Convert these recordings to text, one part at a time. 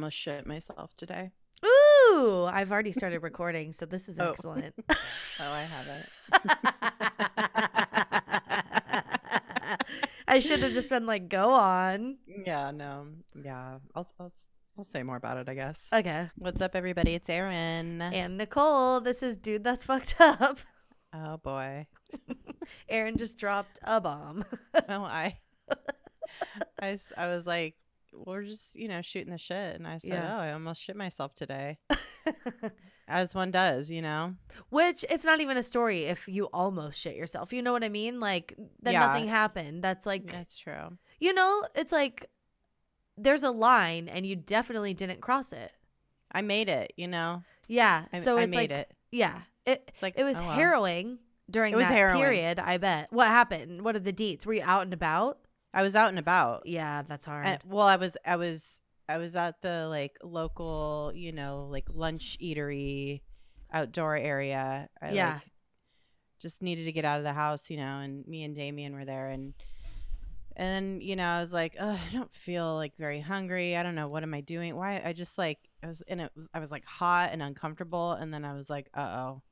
almost shit myself today. Ooh, I've already started recording, so this is excellent. I haven't. I should have just been like, go on. Yeah, no. Yeah. I'll say more about it, I guess. Okay. What's up, everybody? It's Erin. And Nicole, this is Dude That's Fucked Up. Oh, boy. Erin just dropped a bomb. Oh, I was like, we're just, shooting the shit. And I said, Yeah. oh, I almost shit myself today. As one does, Which, it's not even a story if you almost shit yourself. You know what I mean? Like, that nothing happened. That's like... That's true. It's like, there's a line and you definitely didn't cross it. I made it, Yeah. So I it's made like... it. Yeah. It's like, it was harrowing during that period, I bet. What happened? What are the deets? Were you out and about? I was out and about. Yeah, that's hard. I was at the local, lunch eatery outdoor area. I just needed to get out of the house, and me and Damien were there, and then, I was like, I don't feel very hungry. I don't know, what am I doing? Why? I just I was hot and uncomfortable, and then I was like, uh-oh,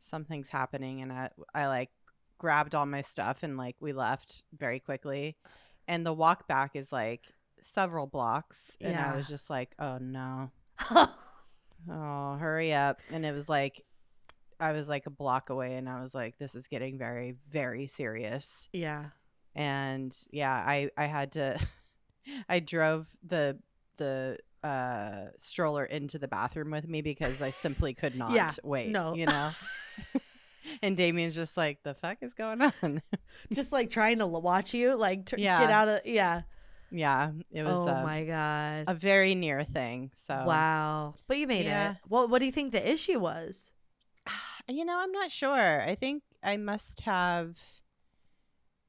something's happening, and I grabbed all my stuff and we left very quickly, and the walk back is several blocks, and I was just like, oh no. Oh, hurry up. And it was I was a block away, and I was like, this is getting very, very serious. Yeah. And I had to I drove the stroller into the bathroom with me because I simply could not wait. No. And Damien's just like, the fuck is going on? Just trying to watch you, get out of, Yeah, it was. Oh my God. A very near thing. So wow, but you made it. What do you think the issue was? I'm not sure. I think I must have.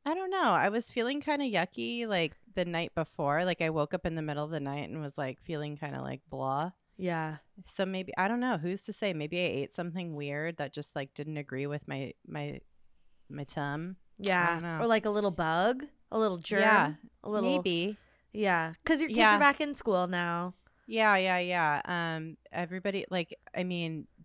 I don't know. I was feeling kind of yucky the night before. I woke up in the middle of the night and was feeling kind of blah. Yeah. So maybe, I don't know. Who's to say? Maybe I ate something weird that just didn't agree with my tum. Yeah. I don't know. Or a little bug, a little germ. Yeah. A little. Maybe. Yeah. Because your kids are back in school now. Yeah. Everybody,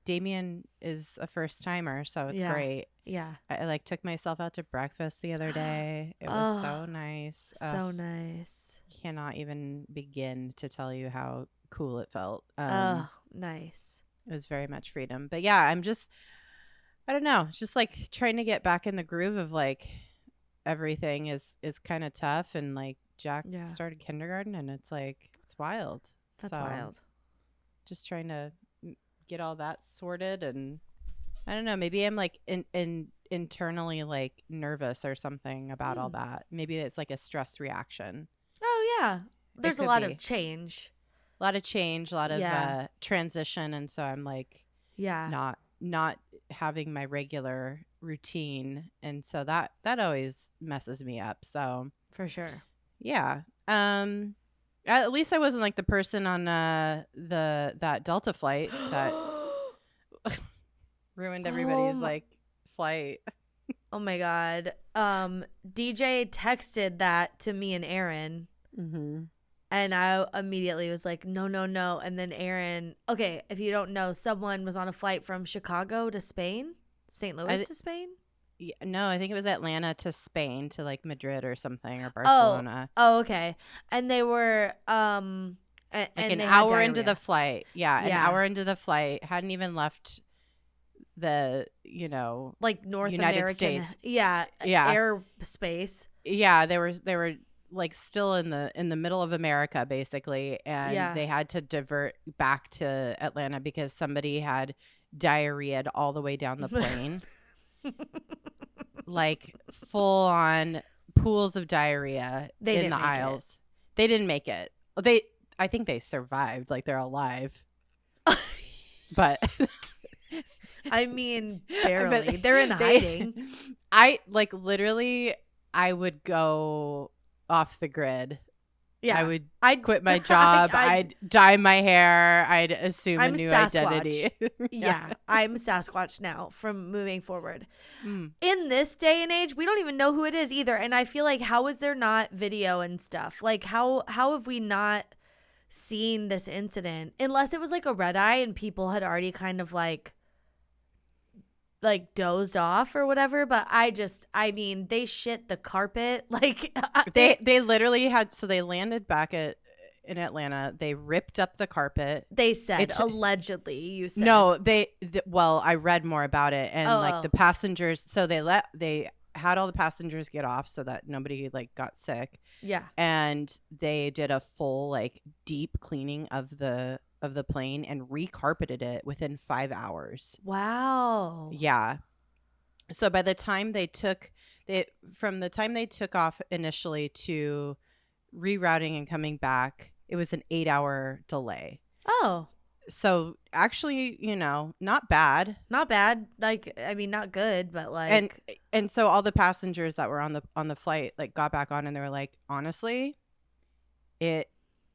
Damien is a first timer, so it's great. Yeah. I took myself out to breakfast the other day. It was so nice. So nice. Cannot even begin to tell you how cool it felt. Nice. It was very much freedom. But yeah, I don't know, just trying to get back in the groove of everything is kind of tough, and Jack started kindergarten, and it's it's wild. That's wild. Just trying to get all that sorted, and I don't know, maybe I'm internally nervous or something about all that. Maybe it's a stress reaction. Oh yeah, there's a lot of change. A lot of change, a lot of transition, and so I'm not having my regular routine, and so that always messes me up. So for sure, yeah. At least I wasn't the person on that Delta flight that ruined everybody's flight. Oh my God. DJ texted that to me and Erin. Mm-hmm. And I immediately was like, no. And then Erin, okay, if you don't know, someone was on a flight from Chicago to Spain, St. Louis to Spain. Yeah, no, I think it was Atlanta to Spain, to Madrid or something, or Barcelona. Oh, okay. And they were and an hour into the flight. Yeah, an hour into the flight. Hadn't even left the, North United American States. Yeah. Airspace. Yeah, they were still in the middle of America, basically, and they had to divert back to Atlanta because somebody had diarrheaed all the way down the plane. Full on pools of diarrhea in the aisles. They didn't make it. I think they survived. They're alive. But I mean, barely. They're in hiding. Literally, I would go off the grid. Yeah, I'd quit my job. I'd dye my hair. I'd assume a new identity. Yeah, I'm Sasquatch now from moving forward. In this day and age, we don't even know who it is either. And I feel how is there not video and stuff? How have we not seen this incident unless it was like a red eye and people had already kind of like dozed off or whatever. But I mean, they shit the carpet. Like they literally had, so they landed back in Atlanta. They ripped up the carpet. They said allegedly. You said no. Well, I read more about it, and like the passengers. So they had all the passengers get off so that nobody like got sick. Yeah, and they did a full like deep cleaning of the plane and recarpeted it within 5 hours. Wow. Yeah. So by the time from the time they took off initially to rerouting and coming back, it was an 8-hour delay. Oh. So actually, not bad. Not bad. Like, I mean, not good, but like. And so all the passengers that were on the flight like got back on and they were like, honestly, it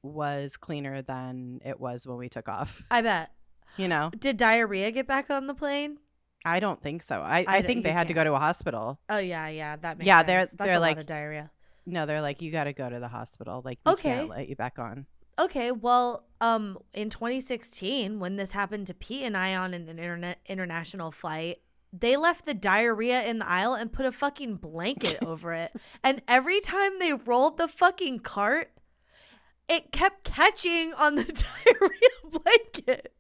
was cleaner than it was when we took off. I bet. Did diarrhea get back on the plane? I don't think so. I think they had to go to a hospital. Oh yeah, that makes sense. That's they're a like lot of diarrhea. No, they're like, you got to go to the hospital. Like, we can't let you back on. Okay, well, in 2016, when this happened to Pete and I on an international flight, they left the diarrhea in the aisle and put a fucking blanket over it. And every time they rolled the fucking cart, it kept catching on the diarrhea blanket.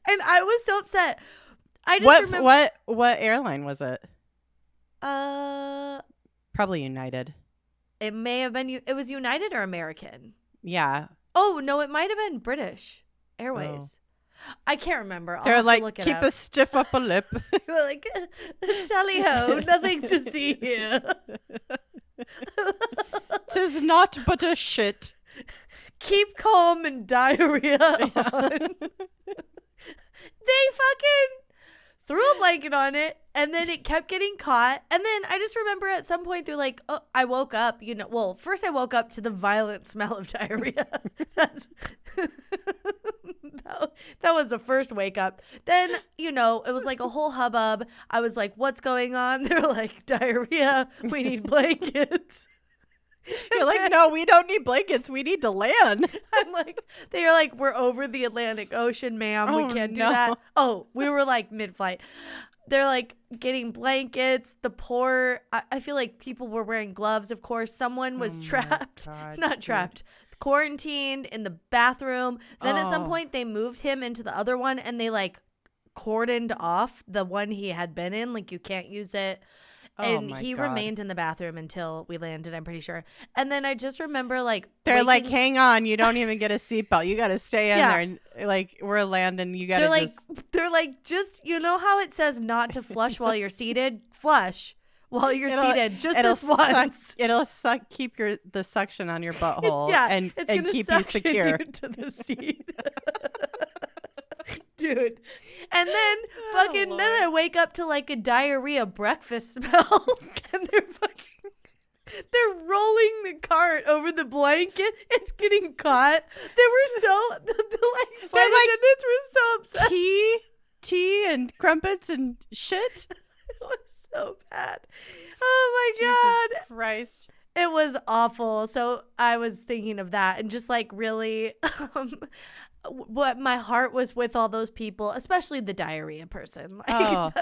And I was so upset. I just remember. What airline was it? Probably United. It may have been. It was United or American. Yeah. Oh no, it might have been British Airways. Oh. I can't remember. They're like, keep a stiff upper lip. Like, tally ho, nothing to see here. 'Tis not but a shit. Keep calm and diarrhea on. They fucking threw a blanket on it, and then it kept getting caught. And then I just remember at some point they're like, oh, I woke up, well, first I woke up to the violent smell of diarrhea. That was the first wake up. Then, it was like a whole hubbub. I was like, what's going on? They're like, diarrhea. We need blankets. You're like, no, we don't need blankets. We need to land. I'm like, they're like, we're over the Atlantic Ocean, ma'am. We can't do that. Oh, we were like mid-flight. They're like getting blankets. I feel like people were wearing gloves. Of course, someone was trapped, not trapped, quarantined in the bathroom. Then at some point they moved him into the other one and they like cordoned off the one he had been in. Like, you can't use it. And he remained in the bathroom until we landed, I'm pretty sure. And then I just remember like they're like, hang on, you don't even get a seatbelt. You got to stay in there. And like, we're landing. You got to they're like, just, how it says not to flush while you're seated? Flush while you're seated. Just this once. It'll keep the suction on your butthole and keep you secure. You to the seat. Dude. And then then I wake up to like a diarrhea breakfast smell and they're rolling the cart over the blanket. It's getting caught. They were the flight attendants were so upset. Tea and crumpets and shit. It was so bad. Oh my God. Jesus Christ. It was awful. So I was thinking of that and just like really what my heart was with all those people, especially the diarrhea person. Like,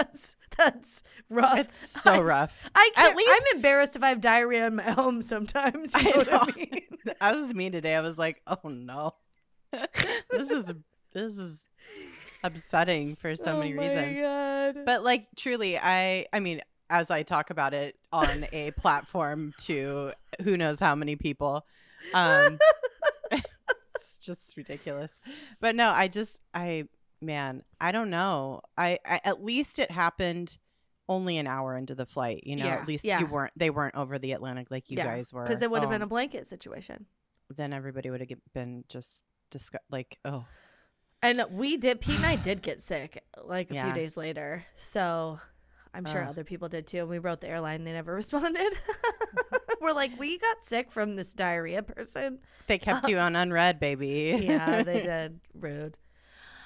that's rough. It's so rough. I'm embarrassed if I have diarrhea in my home sometimes. You know what I mean? I was me today. I was like, oh no, this is upsetting for so many reasons. God. But like, truly, I mean, as I talk about it on a platform to who knows how many people, it's just ridiculous. But no, I don't know. I at least it happened only an hour into the flight. At least they weren't over the Atlantic like you guys were. Because it would have been a blanket situation. Then everybody would have been just like, oh. And Pete and I did get sick like a few days later. So I'm sure other people did too. We wrote the airline. They never responded. We're like, we got sick from this diarrhea person. They kept you on unread, baby. Yeah, they did. Rude.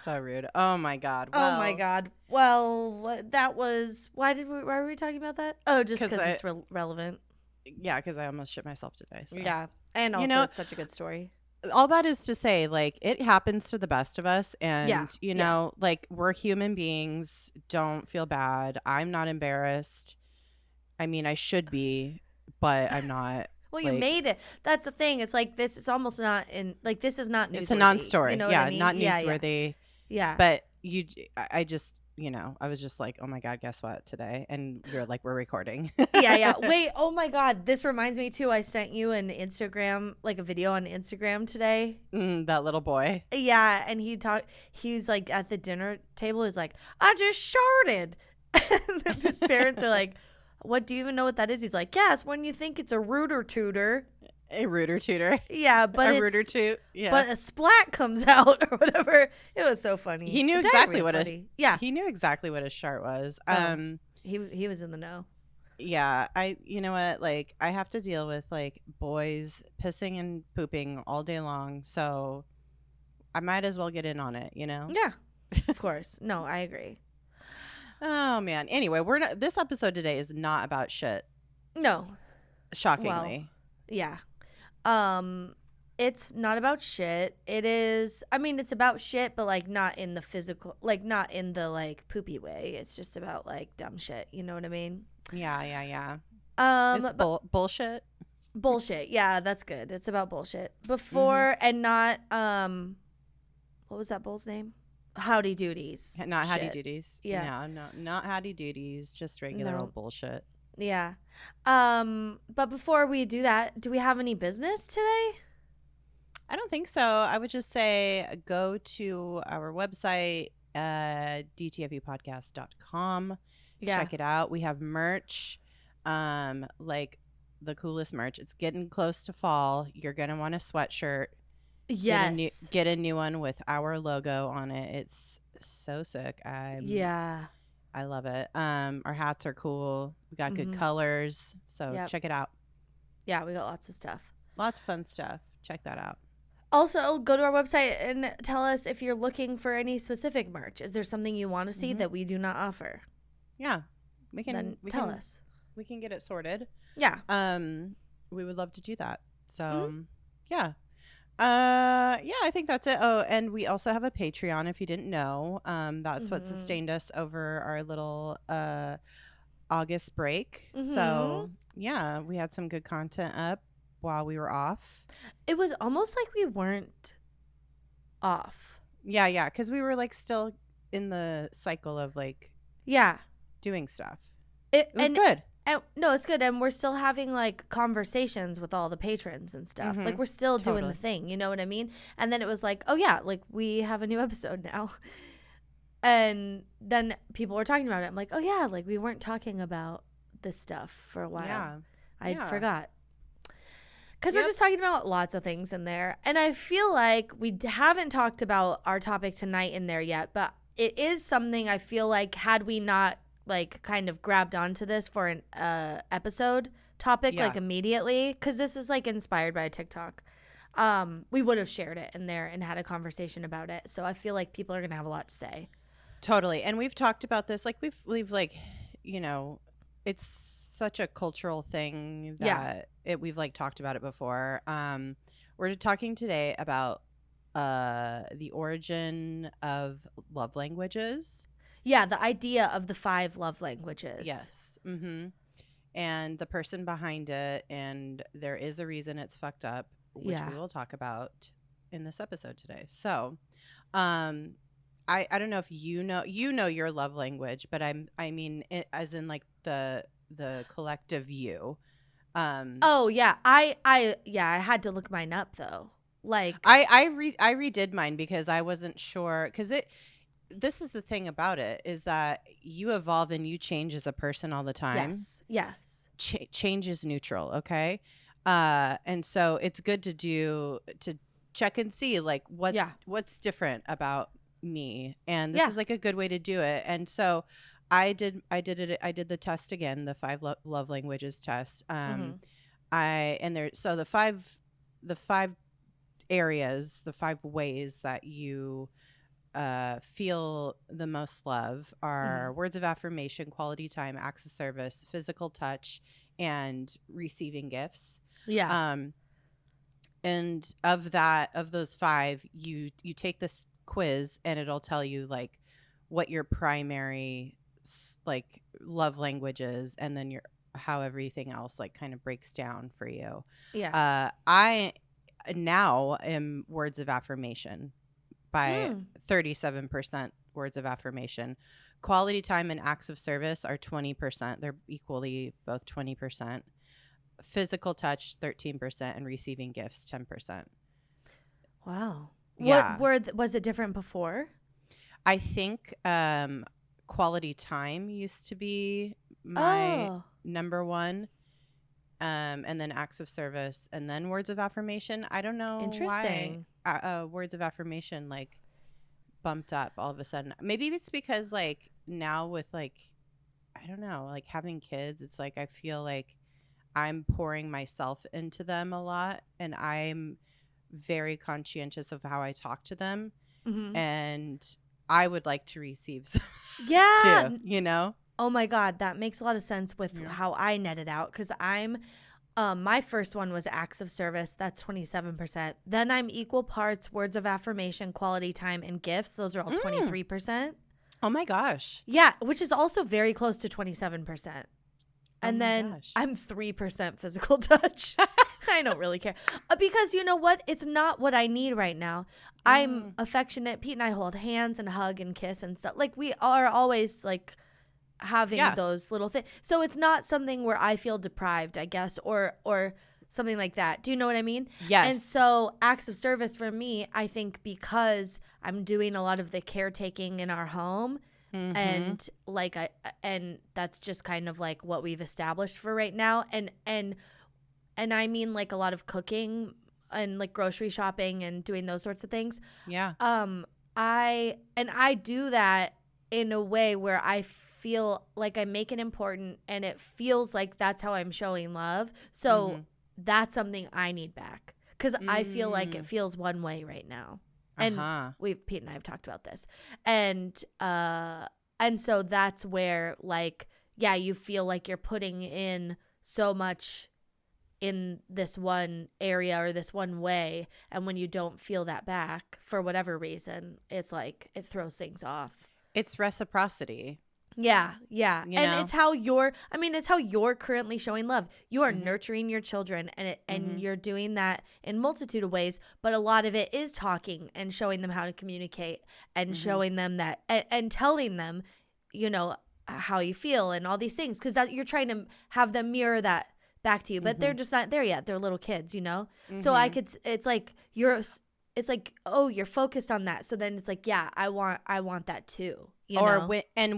So rude. Oh my God. Well, oh my God. Well, that was, why were we talking about that? Oh, just because it's relevant. Yeah, because I almost shit myself today. So. Yeah. And also it's such a good story. all that is to say, like, it happens to the best of us. And, Yeah. you know, like, we're human beings. Don't feel bad. I'm not embarrassed. I mean, I should be, but I'm not. Well, you Like, made it. That's the thing. It's like this is almost not in like this is not newsworthy. it's a non-story. You know what Yeah, I mean? not Yeah, newsworthy. yeah. But I just, you know, I was just like, oh my God, guess what today? And you're like, we're recording. Yeah. Wait, oh my God. This reminds me too. I sent you an Instagram, like a video on Instagram today. That little boy. Yeah. And he's like at the dinner table. He's like, I just sharted. And then his parents are like, what, do you even know what that is? He's like, yeah, it's when you think it's a rooter tooter. A rooter tooter. Yeah, but a rooter toot. Yeah. But a splat comes out or whatever. It was so funny. He knew exactly what He knew exactly what a shart was. He was in the know. Yeah, you know what? Like, I have to deal with like boys pissing and pooping all day long, so I might as well get in on it, you know? Yeah. Of course. No, I agree. Oh man. Anyway, this episode today is not about shit. No. Shockingly. Well, yeah. It's not about shit. It is, I mean, it's about shit, but like not in the physical, like not in the like poopy way. It's just about like dumb shit. You know what I mean? Yeah. It's bullshit. Bullshit. Yeah, that's good. It's about bullshit. Before and not, what was that bull's name? Howdy Doodies. Not Howdy Doodies. Yeah. No, not Howdy Doodies. Just regular old bullshit. Yeah. But before we do that, do we have any business today? I don't think so. I would just say go to our website, DTFUpodcast.com. Yeah. Check it out. We have merch, like the coolest merch. It's getting close to fall. You're going to want a sweatshirt. Yes. Get a new one with our logo on it. It's so sick. I love it. Our hats are cool. We got good colors. So check it out. Yeah, we got lots of stuff. Lots of fun stuff. Check that out. Also, go to our website and tell us if you're looking for any specific merch. Is there something you want to see that we do not offer? Yeah. Tell us. We can get it sorted. Yeah. We would love to do that. So, yeah. I think that's it. Oh, and we also have a Patreon if you didn't know. That's what sustained us over our little August break. So, yeah, we had some good content up while we were off. It was almost like we weren't off. Yeah, because we were like still in the cycle of like doing stuff. It was good. And no, it's good. And we're still having like conversations with all the patrons and stuff. Like we're still doing the thing. You know what I mean? And then it was like, oh yeah, like we have a new episode now. And then people were talking about it. I'm like, oh yeah, like we weren't talking about this stuff for a while. Yeah. I forgot. Because we're just talking about lots of things in there. And I feel like we haven't talked about our topic tonight in there yet. But it is something I feel like had we not like kind of grabbed onto this for an episode topic like immediately, because this is like inspired by TikTok, we would have shared it in there and had a conversation about it. So I feel like people are gonna have a lot to say. Totally. And we've talked about this, like we've like, you know, it's such a cultural thing that we've like talked about it before. We're talking today about the origin of love languages. Yeah, the idea of the 5 love languages. Yes. And the person behind it, and there is a reason it's fucked up, which we will talk about in this episode today. So, I don't know if you know your love language, but I mean it, as in like the collective you. Oh yeah, I had to look mine up though. Like I redid mine because I wasn't sure, because this is the thing about it, is that you evolve and you change as a person all the time. Yes. Change is neutral, okay? And so it's good to check and see like what's different about me, and this is like a good way to do it. And so I did the test again, the 5 love languages test. The 5 areas, the 5 ways that you feel the most love are words of affirmation, quality time, acts of service, physical touch, and receiving gifts. And of those 5, you take this quiz and it'll tell you like what your primary like love language is, and then how everything else like kind of breaks down for you. Yeah. I now am words of affirmation by 37% words of affirmation. Quality time and acts of service are 20%. They're equally both 20%. Physical touch 13%, and receiving gifts 10%. Wow. Yeah. Was it different before? I think quality time used to be my number 1. And then acts of service, and then words of affirmation. I don't know why words of affirmation like bumped up all of a sudden. Maybe it's because like now with like, I don't know, like having kids, it's like I feel like I'm pouring myself into them a lot, and I'm very conscientious of how I talk to them. And I would like to receive some too, you know? Oh my God, that makes a lot of sense with how I netted out, because I'm my first one was acts of service. That's 27%. Then I'm equal parts words of affirmation, quality time, and gifts. Those are all 23%. Oh my gosh. Yeah, which is also very close to 27%. And then I'm 3% physical touch. I don't really care. Because you know what? It's not what I need right now. I'm affectionate. Pete and I hold hands and hug and kiss and stuff. Like we are always like having those little things. So it's not something where I feel deprived, I guess, or something like that. Do you know what I mean? Yes. And so acts of service for me, I think because I'm doing a lot of the caretaking in our home, and like and that's just kind of like what we've established for right now. And I mean like a lot of cooking and like grocery shopping and doing those sorts of things. Yeah. I do that in a way where I feel like I make it important, and it feels like that's how I'm showing love. So that's something I need back, because I feel like it feels one way right now. And Pete and I have talked about this. And so that's where like, yeah, you feel like you're putting in so much in this one area or this one way. And when you don't feel that back for whatever reason, it's like it throws things off. It's reciprocity. Yeah. You know? It's how you're currently showing love. You are nurturing your children, and you're doing that in multitude of ways, but a lot of it is talking and showing them how to communicate, and showing them that, and telling them, you know, how you feel and all these things, because that you're trying to have them mirror that back to you, but they're just not there yet. They're little kids, you know? So it's like you're focused on that. So then it's like, yeah, I want that too. You know?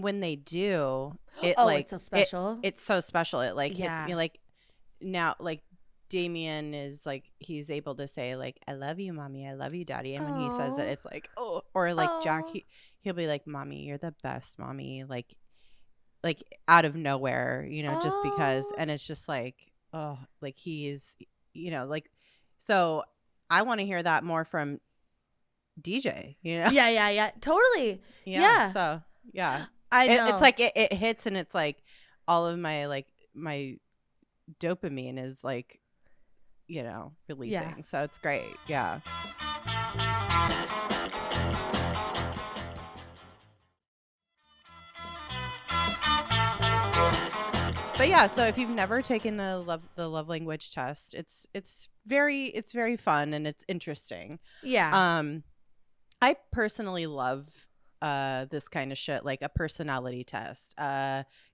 When they do, it's so special. It's so special. It like hits me like now, like Damien is like, he's able to say like, I love you, mommy. I love you, daddy. And when he says it, it's like, oh, or like Jack, he'll be like, mommy, you're the best, mommy. Like out of nowhere, you know, just because. And it's just like, oh, like he's, you know, like, so I want to hear that more from DJ, you know? Yeah. Totally. Yeah. So, yeah. I know. It's like it hits, and it's like all of my dopamine is like, you know, releasing. Yeah. So it's great. Yeah. But yeah, so if you've never taken the love language test, it's very fun, and it's interesting. Yeah. I personally love this kind of shit, like a personality test,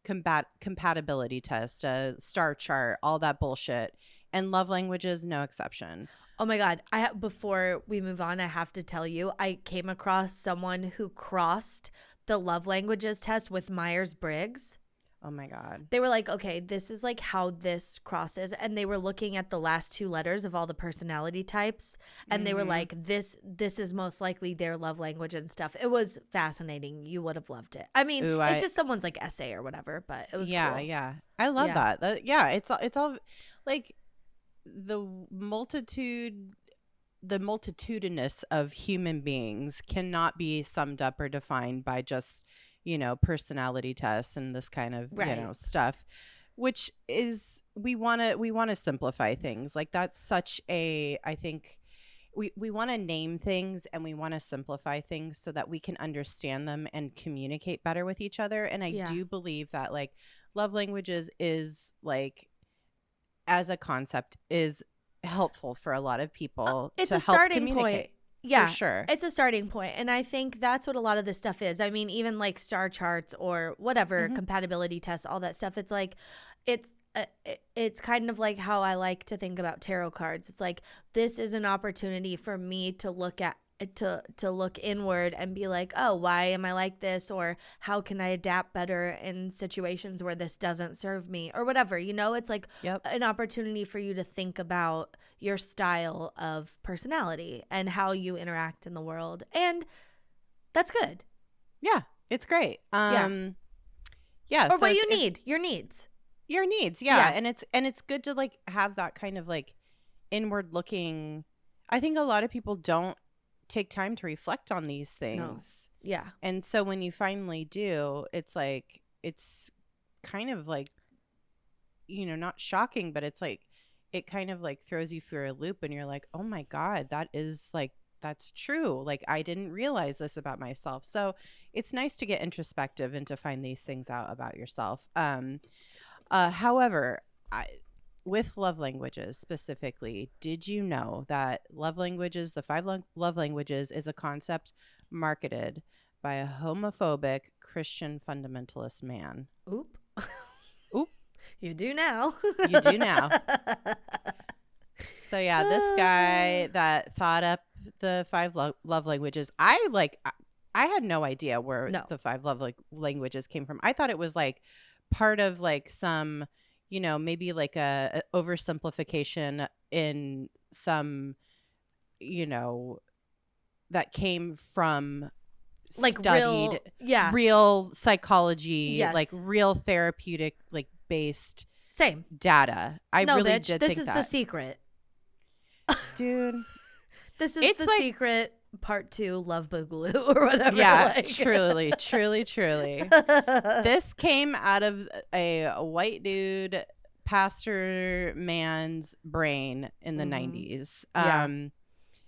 compatibility test, a star chart, all that bullshit. And love languages, no exception. Oh my God. Before we move on, I have to tell you, I came across someone who crossed the love languages test with Myers-Briggs. Oh my God. They were like, okay, this is like how this crosses. And they were looking at the last 2 letters of all the personality types. And they were like, this is most likely their love language and stuff. It was fascinating. You would have loved it. I mean, it's just someone's like essay or whatever, but it was cool. Yeah. I love that. It's all like the multitudinous of human beings cannot be summed up or defined by just, you know, personality tests and this kind of, you know, stuff. which is we want to simplify things. Like that's such a, I think we want to name things and we want to simplify things so that we can understand them and communicate better with each other. And I do believe that like love languages is like, as a concept, is helpful for a lot of people it's to a help starting communicate. point. Yeah, for sure. It's a starting point. And I think that's what a lot of this stuff is. I mean, even like star charts or whatever, compatibility tests, all that stuff. It's like, it's kind of like how I like to think about tarot cards. It's like, this is an opportunity for me to look at, to look inward and be like, oh, why am I like this? Or how can I adapt better in situations where this doesn't serve me or whatever, you know? It's like an opportunity for you to think about your style of personality and how you interact in the world. And that's good. Yeah, it's great. Yeah. Or so what you need, your needs. Your needs, yeah. And it's good to like have that kind of like inward looking. I think a lot of people don't take time to reflect on these things. No. Yeah. And so when you finally do, it's like, it's kind of like, you know, not shocking, but it's like, it kind of like throws you for a loop and you're like, oh my God, that is like, that's true. Like I didn't realize this about myself. So it's nice to get introspective and to find these things out about yourself. However, with love languages specifically, did you know that love languages, the 5 love languages, is a concept marketed by a homophobic Christian fundamentalist man? Oop. Oop. You do now. You do now. So yeah, this guy that thought up the 5 love languages, I had no idea where the 5 love languages came from. I thought it was like part of like some, you know, maybe like a oversimplification in some, you know, that came from like studied real psychology, like real therapeutic, like based data. I really bitch, did this think is that. The secret. Dude. This is the secret part 2 love boogaloo or whatever. Yeah, like. truly. This came out of a white dude pastor man's brain in the 90s.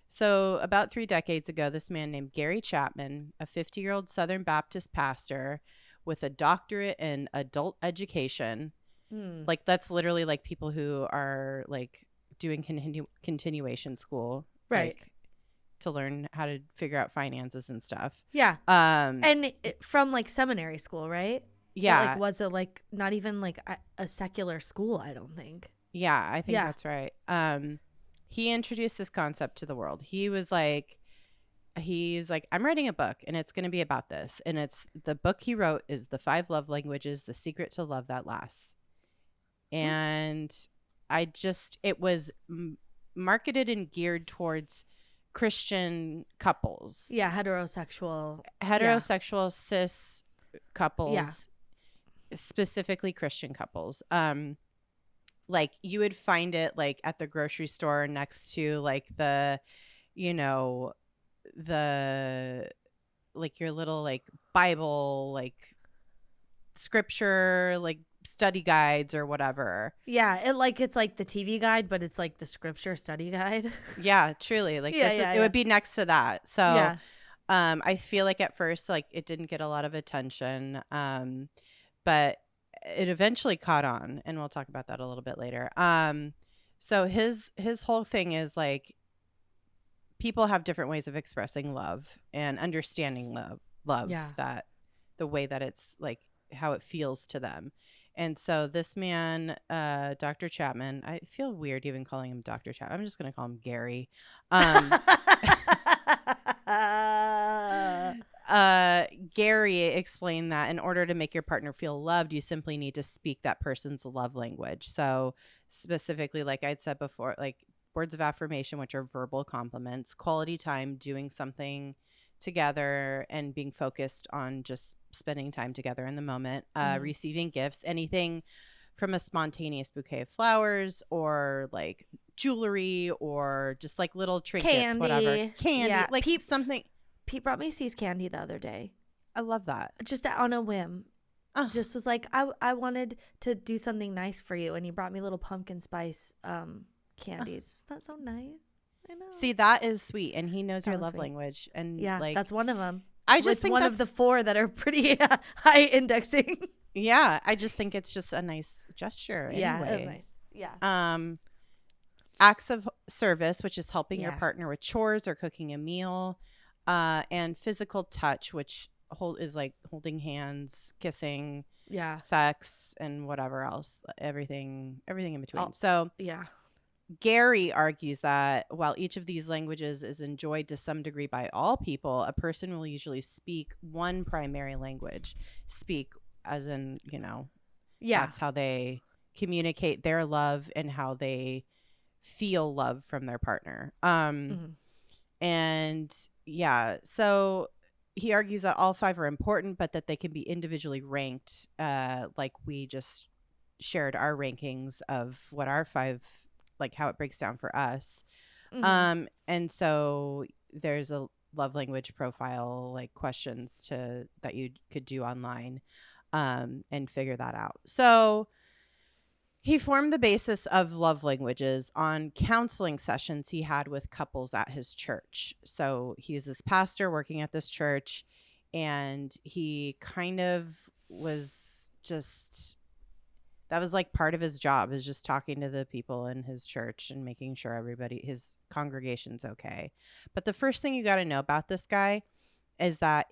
So about 3 decades ago, this man named Gary Chapman, a 50-year-old Southern Baptist pastor with a doctorate in adult education, like that's literally like people who are like doing continuation school, right? Like, to learn how to figure out finances and stuff. Yeah. And from like seminary school, right? Yeah. It, like, was it like not even like a secular school? I don't think. Yeah, I think that's right. He introduced this concept to the world. He's like, I'm writing a book and it's going to be about this. And it's the book he wrote is The 5 Love Languages, The Secret to Love That Lasts. And it was marketed and geared towards Christian couples. Yeah, heterosexual cis couples, specifically Christian couples. Like you would find it like at the grocery store next to like the, you know, the like your little like Bible, like scripture, like study guides or whatever. Yeah, it's like the TV guide, but it's like the scripture study guide. Yeah, truly. Like it would be next to that. So I feel like at first like it didn't get a lot of attention. But it eventually caught on, and we'll talk about that a little bit later. So his whole thing is like people have different ways of expressing love and understanding love that the way that it's like how it feels to them. And so this man, Dr. Chapman, I feel weird even calling him Dr. Chapman. I'm just going to call him Gary. Gary explained that in order to make your partner feel loved, you simply need to speak that person's love language. So specifically, like I'd said before, like words of affirmation, which are verbal compliments, quality time, doing something together and being focused on just spending time together in the moment, receiving gifts, anything from a spontaneous bouquet of flowers or like jewelry or just like little trinkets, whatever. Candy, like something. Pete brought me C's candy the other day. I love that. Just on a whim. just was like, I wanted to do something nice for you, and he brought me little pumpkin spice candies. Isn't that so nice? I know. See, that is sweet, and he knows your love language, and yeah, like that's one of them. I just think one of the 4 that are pretty high indexing. Yeah, I just think it's just a nice gesture. Anyway. Yeah, it was nice. Yeah. Acts of service, which is helping your partner with chores or cooking a meal, and physical touch, which is like holding hands, kissing, sex, and whatever else, everything in between. So Gary argues that while each of these languages is enjoyed to some degree by all people, a person will usually speak one primary language. Speak as in, that's how they communicate their love and how they feel love from their partner. And so he argues that all 5 are important, but that they can be individually ranked, like we just shared our rankings of what our 5, like how it breaks down for us. And so there's a love language profile, like questions that you could do online, and figure that out. So he formed the basis of love languages on counseling sessions he had with couples at his church. So he's this pastor working at this church, and he kind of was just, that was like part of his job, is just talking to the people in his church and making sure his congregation's okay. But the first thing you got to know about this guy is that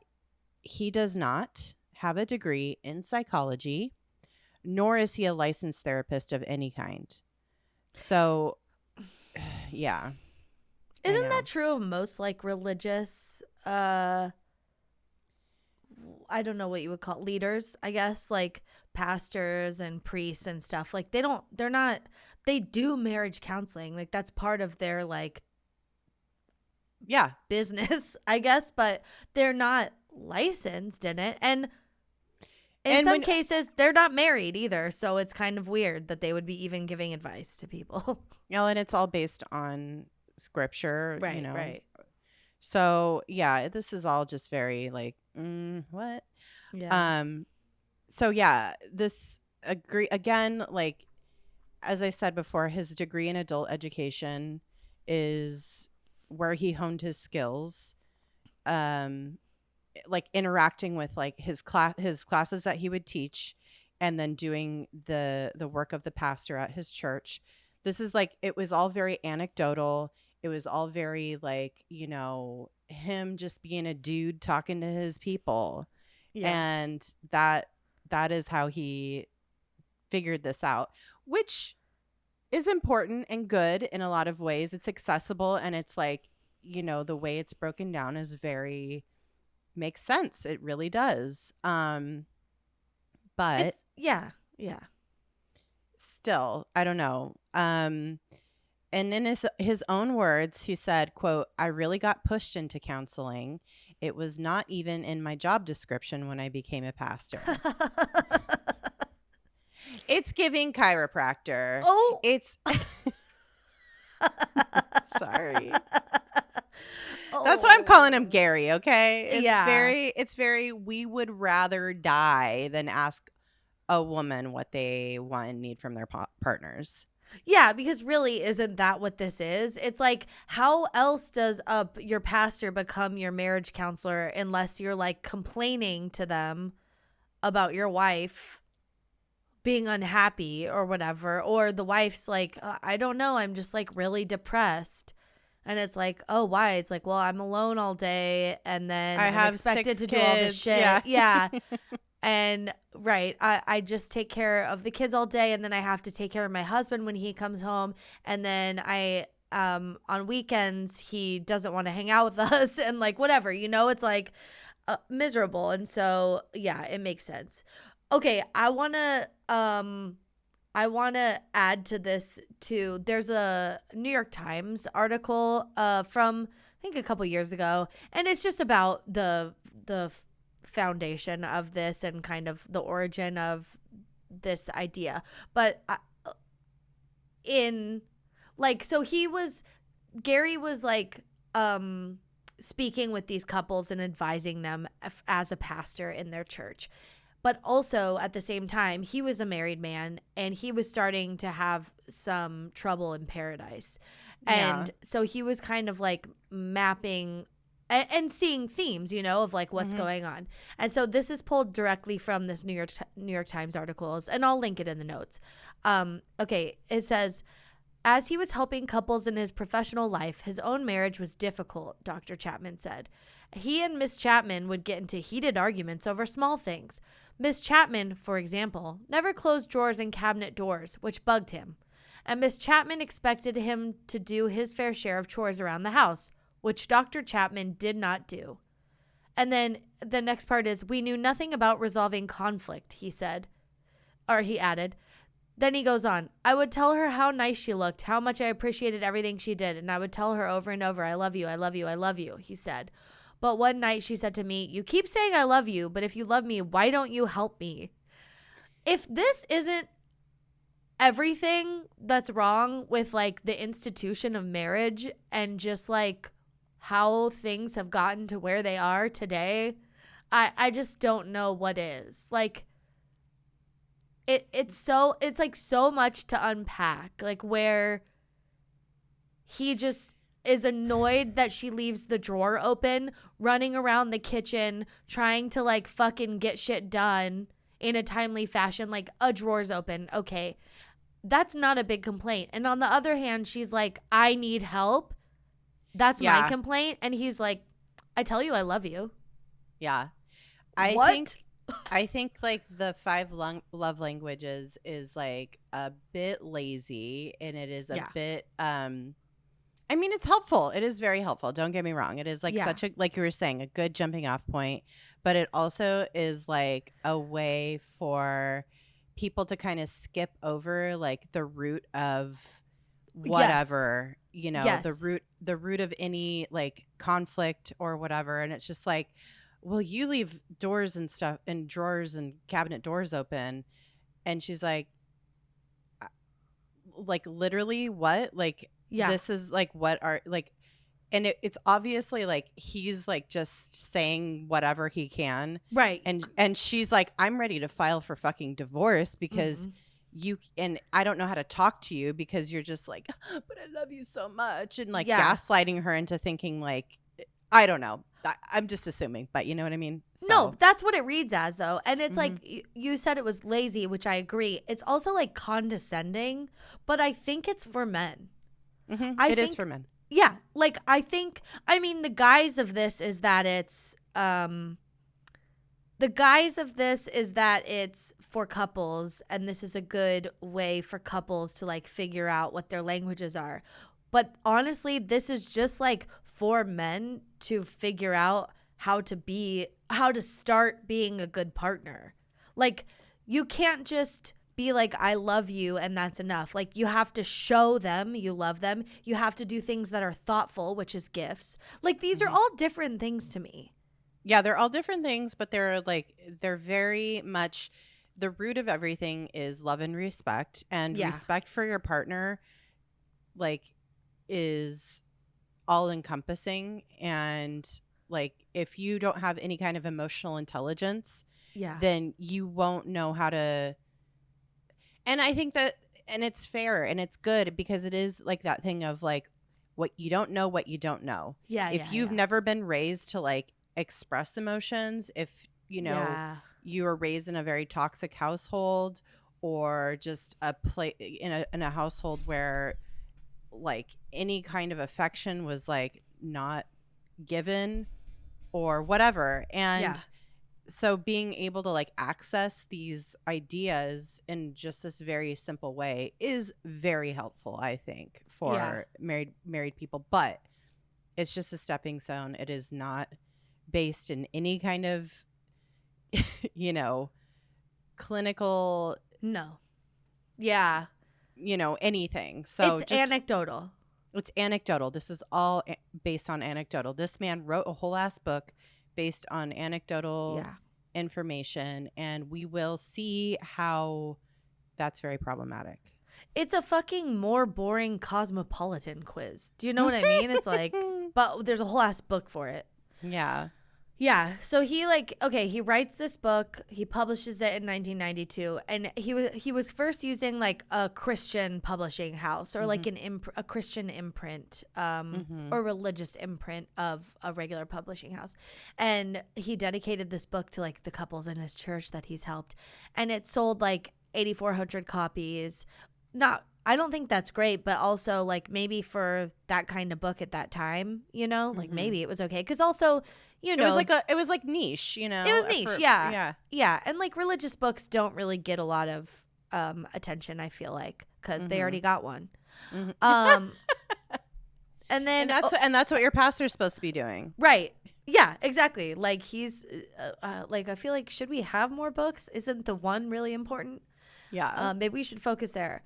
he does not have a degree in psychology, nor is he a licensed therapist of any kind. So, yeah. Isn't that true of most like religious, I don't know what you would call leaders, I guess, like pastors and priests and stuff. Like they do marriage counseling. Like that's part of their like business, I guess, but they're not licensed in it. And in some cases, they're not married either. So it's kind of weird that they would be even giving advice to people. And it's all based on scripture, right, right. So, this is all just very like, what? Yeah. So, this again, like, as I said before, his degree in adult education is where he honed his skills. Like interacting with like his classes that he would teach, and then doing the work of the pastor at his church. This is like, it was all very anecdotal. It was all very like, him just being a dude talking to his people. And that is how he figured this out, which is important and good in a lot of ways. It's accessible, and it's like, the way it's broken down is very makes sense. It really does. But still, I don't know. And in his own words, he said, quote, "I really got pushed into counseling. It was not even in my job description when I became a pastor." It's giving chiropractor. Oh, it's sorry. That's why I'm calling him Gary, okay? It's very, we would rather die than ask a woman what they want and need from their partners. Yeah, because really, isn't that what this is? It's like, how else does your pastor become your marriage counselor unless you're like complaining to them about your wife being unhappy or whatever, or the wife's like, I don't know, I'm just like really depressed. And it's like, oh, why? It's like, well, I'm alone all day, and then I'm expected to do all this shit. Yeah. And I just take care of the kids all day, and then I have to take care of my husband when he comes home, and then on weekends he doesn't want to hang out with us, and like whatever, it's like miserable. And so it makes sense. Okay, I want to add to this too. There's a New York Times article from I think a couple years ago, and it's just about the foundation of this and kind of the origin of this idea. But Gary was like speaking with these couples and advising them as a pastor in their church. But also at the same time, he was a married man and he was starting to have some trouble in paradise. And so he was kind of like mapping and seeing themes, you know, of like what's going on. And so this is pulled directly from this New York Times articles, and I'll link it in the notes. Okay, it says, as he was helping couples in his professional life, his own marriage was difficult, Dr. Chapman said. He and Miss Chapman would get into heated arguments over small things. Miss Chapman, for example, never closed drawers and cabinet doors, which bugged him. And Miss Chapman expected him to do his fair share of chores around the house, which Dr. Chapman did not do. And then the next part is, we knew nothing about resolving conflict, he said. Or he added. Then he goes on, I would tell her how nice she looked, how much I appreciated everything she did, and I would tell her over and over, I love you, I love you, I love you, he said. But one night she said to me, you keep saying I love you, but if you love me, why don't you help me? If this isn't everything that's wrong with like the institution of marriage and just like how things have gotten to where they are today, I just don't know what is. Like it's like so much to unpack, like where he just is annoyed that she leaves the drawer open, running around the kitchen trying to like fucking get shit done in a timely fashion, like a drawer's open. Okay, that's not a big complaint. And on the other hand, she's like, I need help. That's my complaint. And he's like, I tell you I love you. Yeah. I think like the 5 love languages is like a bit lazy, and it is a bit I mean, it's helpful. It is very helpful. Don't get me wrong. It is like such a, like you were saying, a good jumping off point, but it also is like a way for people to kind of skip over like the root of whatever, you know, the root of any like conflict or whatever. And it's just like, well, you leave doors and stuff and drawers and cabinet doors open. And she's like literally what? Like, this is like what are like, and it's obviously like he's like just saying whatever he can, right? And she's like, I'm ready to file for fucking divorce because you, and I don't know how to talk to you because you're just like, but I love you so much, and like gaslighting her into thinking like, I don't know. I'm just assuming, but you know what I mean? So. No, that's what it reads as, though. And it's like, you said it was lazy, which I agree. It's also like condescending, but I think it's for men. It is for men. Yeah. Like, I mean, the guise of this is that it's for couples, and this is a good way for couples to like figure out what their languages are. But honestly, this is just like for men to figure out how to start being a good partner. Like, you can't just be like, I love you, and that's enough. Like, you have to show them you love them. You have to do things that are thoughtful, which is gifts. Like, these are all different things to me. Yeah, they're all different things, but they're very much, the root of everything is love and respect. And respect for your partner, like, is all encompassing. And like, if you don't have any kind of emotional intelligence, then you won't know how to. And I think that, and it's fair and it's good because it is like that thing of like, what you don't know, If you've never been raised to like express emotions, if you know you were raised in a very toxic household, or just in a household where like any kind of affection was like not given or whatever, and so being able to like access these ideas in just this very simple way is very helpful, I think, for married people. But it's just a stepping stone. It is not based in any kind of you know, clinical anything. So it's anecdotal. It's anecdotal. This is all based on anecdotal. This man wrote a whole ass book based on anecdotal information, and we will see how that's very problematic. It's a fucking more boring Cosmopolitan quiz. Do you know what I mean? It's like, but there's a whole ass book for it. Yeah. Yeah. So he he writes this book. He publishes it in 1992, and he was first using like a Christian publishing house or like a Christian imprint or religious imprint of a regular publishing house. And he dedicated this book to like the couples in his church that he's helped, and it sold like 8,400 copies. I don't think that's great, but also like maybe for that kind of book at that time, like maybe it was okay. Because also, it was like niche, It was niche, yeah. And like religious books don't really get a lot of attention, I feel like, because they already got one. And then and that's what your pastor's supposed to be doing, right? Yeah, exactly. Like he's like, I feel like, should we have more books? Isn't the one really important? Yeah. Maybe we should focus there.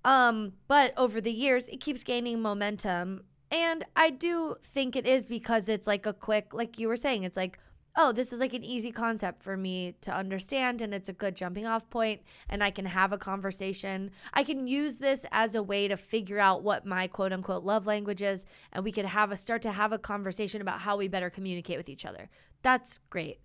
But over the years, it keeps gaining momentum. And I do think it is because it's like a quick, like you were saying, it's like, oh, this is like an easy concept for me to understand. And it's a good jumping off point. And I can have a conversation. I can use this as a way to figure out what my quote unquote love language is. And we could start to have a conversation about how we better communicate with each other. That's great.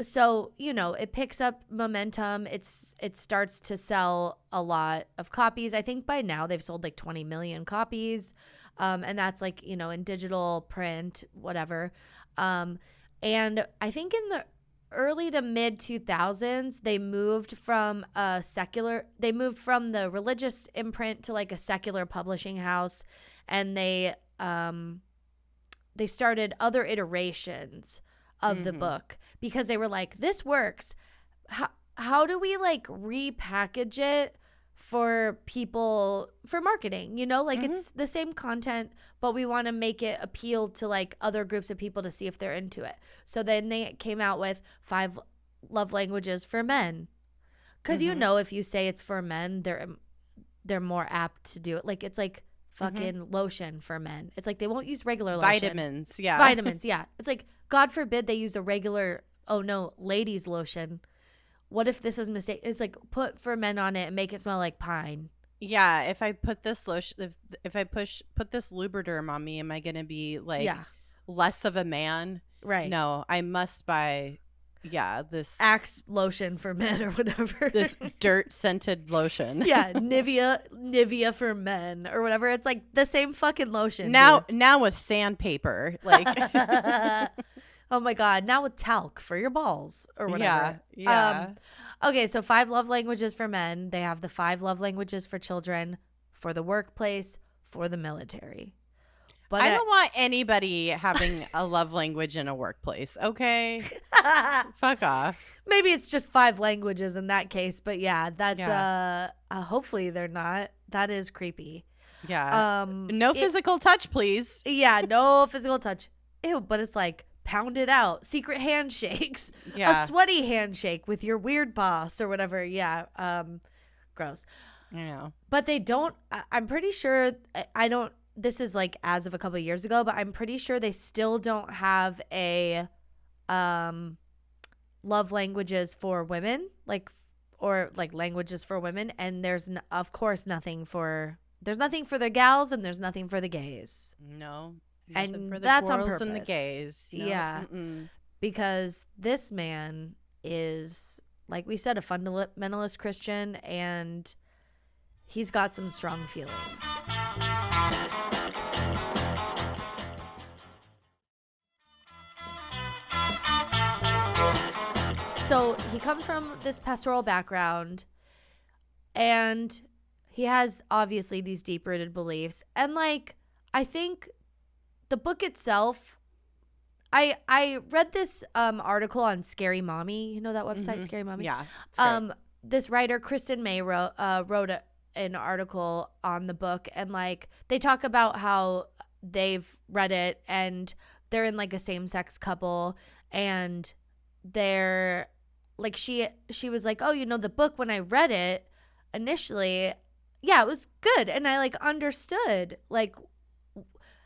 So, it picks up momentum. It starts to sell a lot of copies. I think by now they've sold like 20 million copies. And that's like, in digital, print, whatever. And I think in the early to mid 2000s, they moved from the religious imprint to like a secular publishing house. And they started other iterations of the book because they were like, this works. How do we like repackage it for people for marketing? It's the same content, but we want to make it appeal to like other groups of people to see if they're into it. So then they came out with 5 love languages for men. Because if you say it's for men, they're more apt to do it. Like it's like fucking lotion for men. It's like they won't use regular lotion. Vitamins, yeah. Vitamins, yeah. It's like, God forbid they use a regular, ladies lotion. What if this is a mistake? It's like, put for men on it and make it smell like pine. Yeah, if I put this lotion, if I put this Lubriderm on me, am I going to be like less of a man? Right. No, I must buy this Axe lotion for men or whatever. This dirt scented lotion. Yeah, Nivea for men or whatever. It's like the same fucking lotion. Now with sandpaper, like oh my God, now with talc for your balls or whatever. Yeah. Okay, so 5 love languages for men. They have the 5 love languages for children, for the workplace, for the military. But I don't want anybody having a love language in a workplace, okay? Fuck off. Maybe it's just 5 languages in that case, but yeah, that's hopefully they're not. That is creepy. Yeah. No physical touch, please. Yeah, no physical touch. Ew, but it's like pound it out. Secret handshakes. Yeah. A sweaty handshake with your weird boss or whatever. Yeah. Gross. I know. But they don't, I'm pretty sure, I don't, this is like as of a couple of years ago, but I'm pretty sure they still don't have a love languages for women, or languages for women. And there's of course nothing for the gals and there's nothing for the gays. No. And for the that's on girls purpose. And the gays. No. Yeah. Because this man is, like we said, a fundamentalist Christian, and he's got some strong feelings. So he comes from this pastoral background, and he has obviously these deep-rooted beliefs. And I think the book itself, I read this article on Scary Mommy. You know that website, Scary Mommy? Yeah. This writer, Kristen May, wrote an article on the book, and they talk about how they've read it and they're in a same-sex couple, and they're she was like, oh, the book, when I read it initially, yeah, it was good, and I understood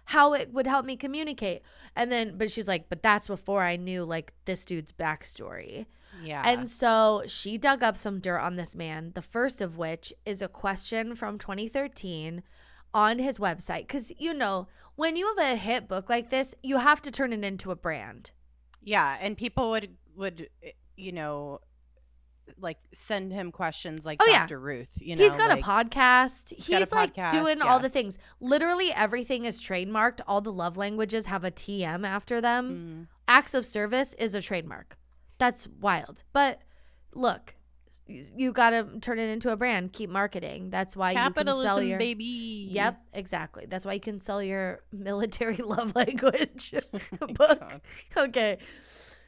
how it would help me communicate. And then, but she's like, but that's before I knew this dude's backstory. Yeah. And so she dug up some dirt on this man, the first of which is a question from 2013 on his website, because, you know, when you have a hit book like this, you have to turn it into a brand. Yeah, and people would you know, like send him questions like Dr. Ruth, you know. He's got like, a podcast. He's like doing all the things. Literally everything is trademarked. All the love languages have a TM after them. Acts of service is a trademark. That's wild. But look, you got to turn it into a brand. Keep marketing. That's why capitalism, you can sell your baby. Yep, exactly. That's why you can sell your military love language book. God. Okay.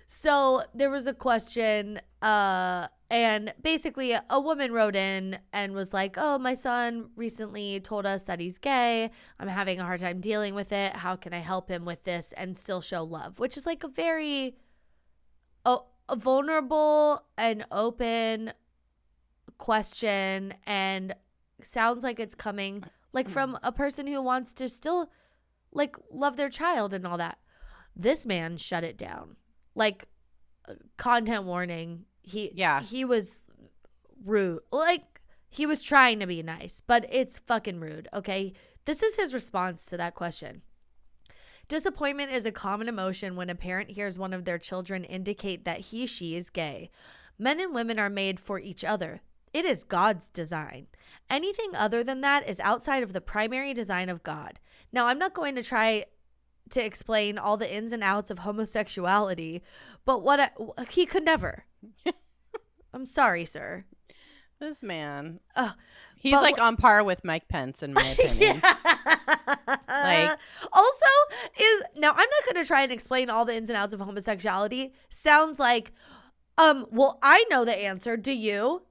So there was a question, and basically a woman wrote in and was like, oh, my son recently told us that he's gay. I'm having a hard time dealing with it. How can I help him with this and still show love? Which is like a very a vulnerable and open question, and sounds like it's coming like from a person who wants to still like love their child and all that. This man shut it down. Like, content warning. He was rude. Like, he was trying to be nice, but it's fucking rude. Okay. This is his response to that question. Disappointment is a common emotion when a parent hears one of their children indicate that she is gay. Men and women are made for each other. It is God's design. Anything other than that is outside of the primary design of God. Now, I'm not going to try to explain all the ins and outs of homosexuality, but he could never. I'm sorry, sir. This man, he's like on par with Mike Pence, in my opinion. Like, also now I'm not going to try and explain all the ins and outs of homosexuality. Sounds like, well, I know the answer. Do you?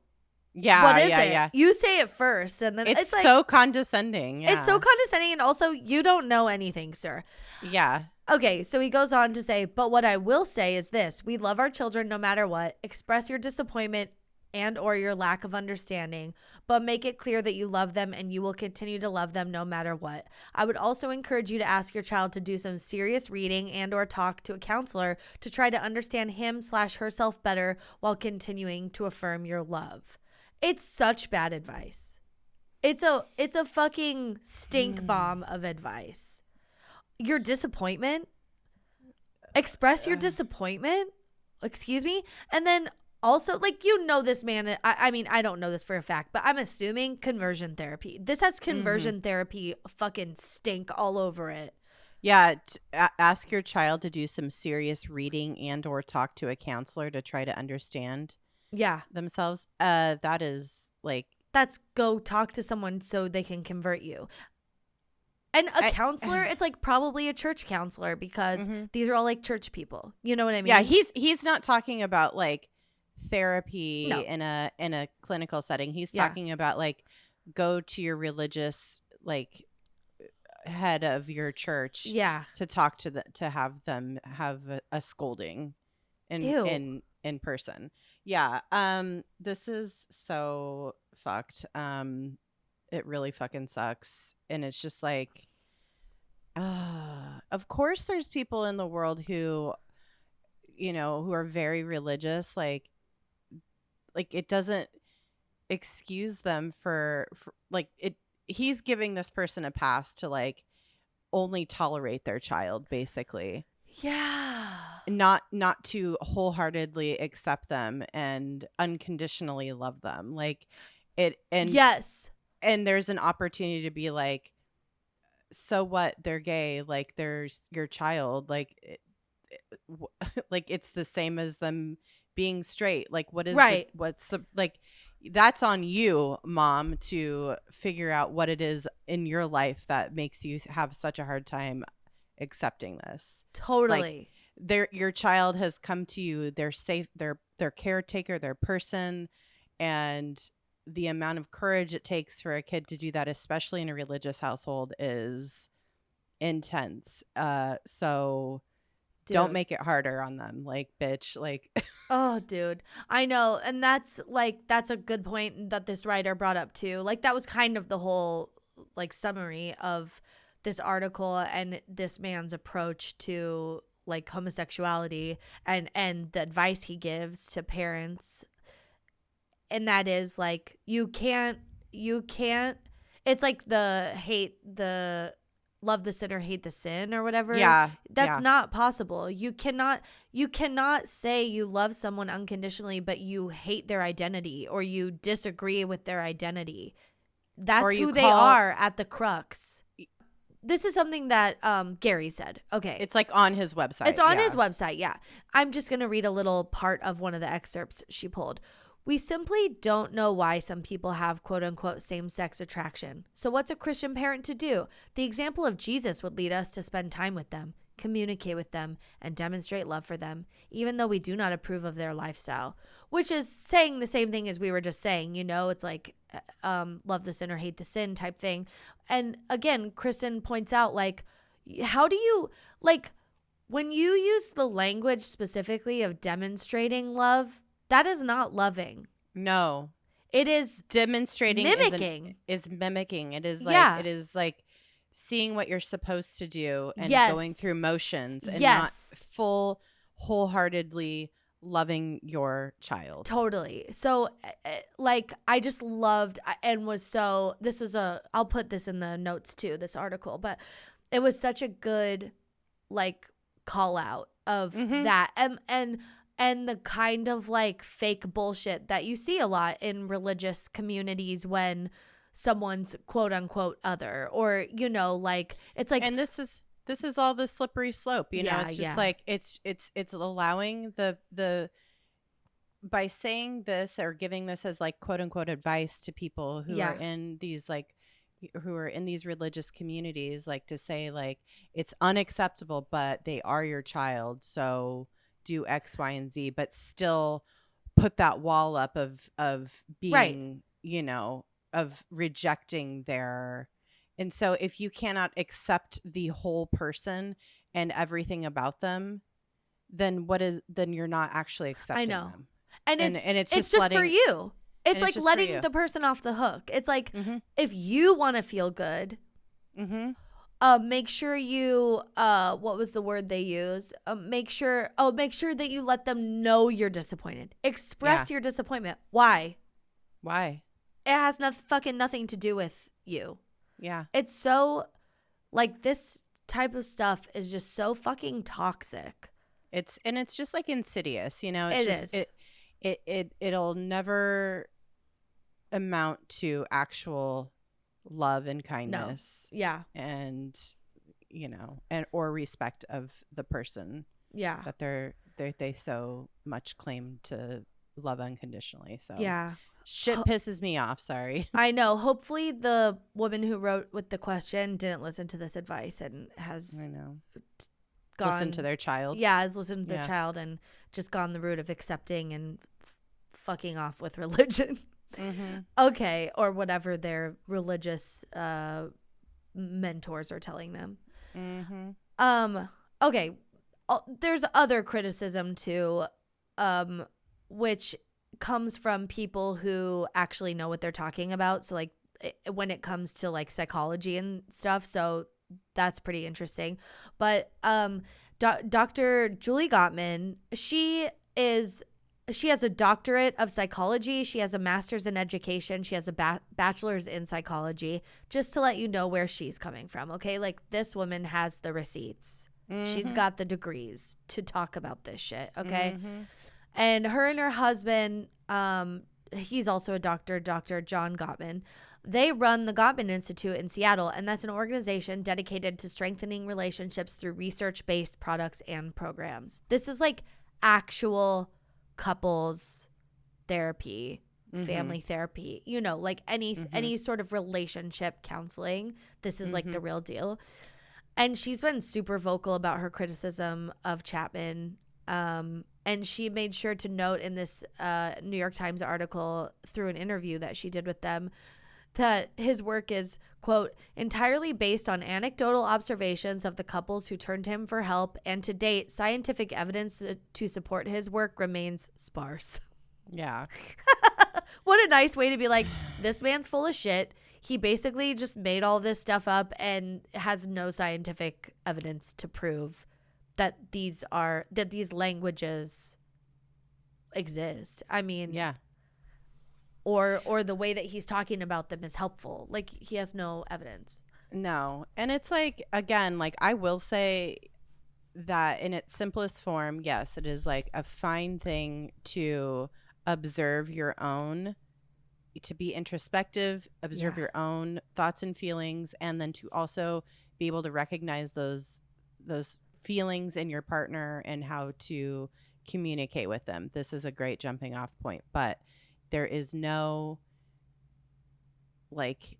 Yeah, what is it? Yeah. You say it first, and then it's like, so condescending. Yeah. It's so condescending, and also you don't know anything, sir. Yeah. Okay, so he goes on to say, but what I will say is this: we love our children no matter what. Express your disappointment and or your lack of understanding, but make it clear that you love them and you will continue to love them no matter what. I would also encourage you to ask your child to do some serious reading and or talk to a counselor to try to understand him/herself better while continuing to affirm your love. It's such bad advice. It's a fucking stink bomb of advice. Your disappointment. Express your disappointment. Excuse me. And then also, like, you know, this man, I mean, I don't know this for a fact, but I'm assuming conversion therapy. This has conversion therapy fucking stink all over it. Yeah. Ask your child to do some serious reading and or talk to a counselor to try to understand themselves. That is like, that's go talk to someone so they can convert you. And a counselor, it's like probably a church counselor, because these are all like church people. You know what I mean? Yeah, he's not talking about like therapy in a clinical setting. He's talking about like, go to your religious like head of your church to talk to to have them have a scolding in person. This is so fucked. It really fucking sucks. And it's just like, of course there's people in the world who, you know, who are very religious. Like it doesn't excuse them for like it. He's giving this person a pass to like only tolerate their child, basically. Yeah. Not to wholeheartedly accept them and unconditionally love them. Like it. And yes. And there's an opportunity to be like, so what? They're gay. Like, there's your child. Like, like it's the same as them being straight. Like, what is right? What's the like? That's on you, mom, to figure out what it is in your life that makes you have such a hard time accepting this. Totally. Like, your child has come to you. They're safe. They're caretaker. They're person, and the amount of courage it takes for a kid to do that, especially in a religious household, is intense. So dude, don't make it harder on them. Like, bitch, like. Oh, dude, I know. And that's a good point that this writer brought up too. Like, that was kind of the whole like summary of this article and this man's approach to like homosexuality and the advice he gives to parents. And that is like, you can't, It's like the love the sinner, hate the sin or whatever. Yeah. That's not possible. You cannot say you love someone unconditionally, but you hate their identity or you disagree with their identity. That's who they are at the crux. This is something that Gary said. Okay. It's like on his website. It's on his website, yeah. I'm just going to read a little part of one of the excerpts she pulled. We simply don't know why some people have quote unquote same-sex attraction. So what's a Christian parent to do? The example of Jesus would lead us to spend time with them, communicate with them, and demonstrate love for them, even though we do not approve of their lifestyle, which is saying the same thing as we were just saying. It's like love the sinner, hate the sin type thing. And again, Kristen points out, like, how do you, like, when you use the language specifically of demonstrating love, that is not loving. No. It is demonstrating. Mimicking. Is mimicking. It is like, it is like seeing what you're supposed to do and going through motions and not full, wholeheartedly loving your child. Totally. So like, I just loved and was so, I'll put this in the notes too, this article, but it was such a good like call out of that. And the kind of like fake bullshit that you see a lot in religious communities when someone's quote unquote other, or, like, it's like, and this is all the slippery slope, it's just like, it's allowing the by saying this or giving this as like quote unquote advice to people who are in these like, who are in these religious communities, like to say like, it's unacceptable, but they are your child. So do X, Y, and Z, but still put that wall up of being, of rejecting their. And so if you cannot accept the whole person and everything about them, then then you're not actually accepting them. And it's just for you. It's like letting the person off the hook. It's like, if you want to feel good, make sure you what was the word they use? Make sure that you let them know you're disappointed. Express your disappointment. Why? It has nothing to do with you. Yeah. It's so like, this type of stuff is just so fucking toxic. It's just like insidious, it'll never amount to actual love and kindness. No. Yeah. And or respect of the person that they so much claim to love unconditionally. So shit pisses me off. Sorry. I know. Hopefully the woman who wrote with the question didn't listen to this advice and has listened to their child. Has listened to their child and just gone the route of accepting and fucking off with religion. Okay, or whatever their religious mentors are telling them. Okay, there's other criticism too, which comes from people who actually know what they're talking about. So like when it comes to like psychology and stuff, so that's pretty interesting. But Dr. Julie Gottman, she has a doctorate of psychology. She has a master's in education. She has a bachelor's in psychology, just to let you know where she's coming from. Okay. Like, this woman has the receipts. She's got the degrees to talk about this shit. Okay. And her husband, he's also a doctor, Dr. John Gottman. They run the Gottman Institute in Seattle, and that's an organization dedicated to strengthening relationships through research-based products and programs. This is like actual couples therapy, family therapy, like any sort of relationship counseling. This is like the real deal. And she's been super vocal about her criticism of Chapman. And she made sure to note in this New York Times article through an interview that she did with them that his work is, quote, entirely based on anecdotal observations of the couples who turned to him for help, and to date, scientific evidence to support his work remains sparse. Yeah. What a nice way to be like, this man's full of shit. He basically just made all this stuff up and has no scientific evidence to prove that these languages exist. I mean, or the way that he's talking about them is helpful. Like, he has no evidence. No. And it's like, again, like, I will say that in its simplest form, yes, it is like a fine thing to observe your own, to be introspective, observe your own thoughts and feelings, and then to also be able to recognize those feelings in your partner and how to communicate with them. This is a great jumping off point, but there is no, like,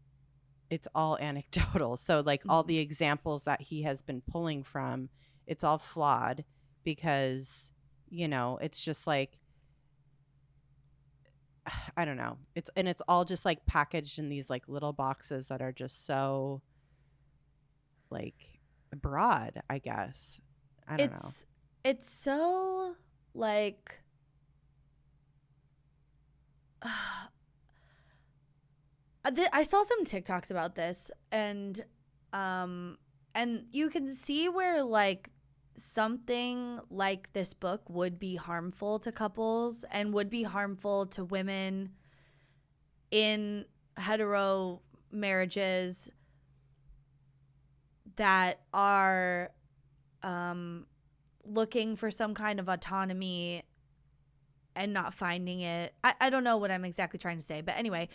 it's all anecdotal. So like all the examples that he has been pulling from, it's all flawed because, you know, it's just like, I don't know. It's all just like packaged in these like little boxes that are just so like broad, I guess. I don't know. It's so like I saw some TikToks about this, and you can see where like something like this book would be harmful to couples and would be harmful to women in hetero marriages that are looking for some kind of autonomy and not finding it. I don't know what I'm exactly trying to say, but anyway,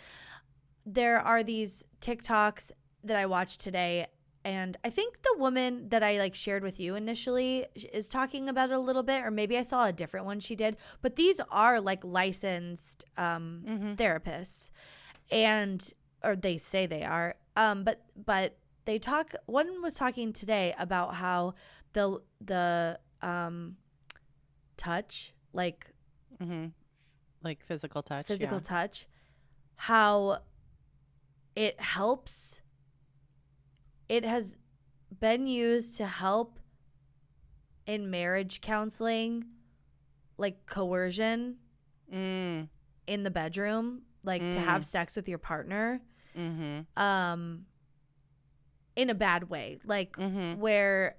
there are these TikToks that I watched today, and I think the woman that I like shared with you initially is talking about it a little bit, or maybe I saw a different one she did, but these are like licensed therapists, or they say they are, but they talk, one was talking today about how the touch, like physical touch, touch, how it helps. It has been used to help in marriage counseling, like coercion in the bedroom, like to have sex with your partner, in a bad way, like where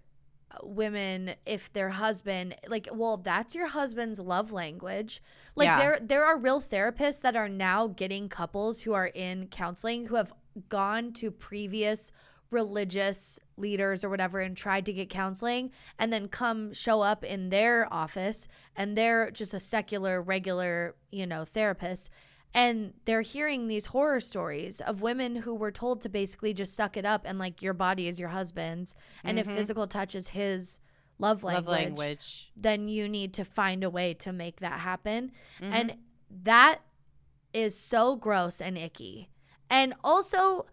women, if their husband, like, well, that's your husband's love language. Like there are real therapists that are now getting couples who are in counseling who have gone to previous religious leaders or whatever and tried to get counseling, and then show up in their office and they're just a secular, regular, therapist, and they're hearing these horror stories of women who were told to basically just suck it up and like, your body is your husband's, and if physical touch is his love language, then you need to find a way to make that happen. And that is so gross and icky, and also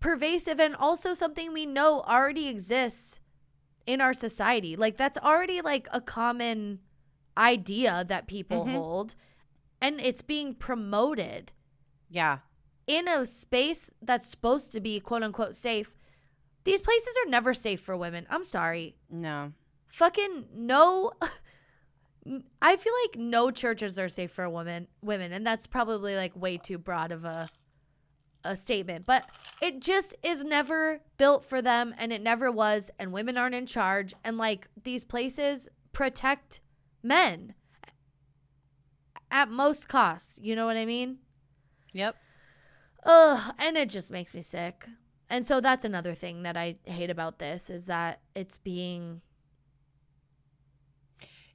pervasive, and also something we know already exists in our society. Like, that's already like a common idea that people hold, and it's being promoted in a space that's supposed to be quote unquote safe. These places are never safe for women. I'm sorry. No. Fucking no. I feel like no churches are safe for women, and that's probably like way too broad of a statement, but it just is never built for them, and it never was, and women aren't in charge, and like, these places protect men at most costs, you know what I mean? Yep. And it just makes me sick. And so that's another thing that I hate about this, is that it's being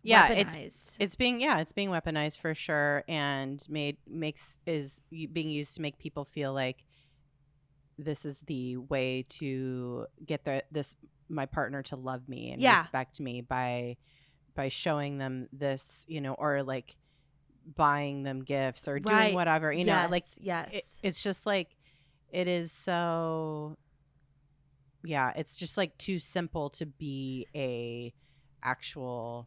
weaponized. It's being weaponized for sure, and is being used to make people feel like this is the way to get my partner to love me and respect me by showing them this, or like buying them gifts or doing whatever, know, like it's just like, it is so, it's just like too simple to be a actual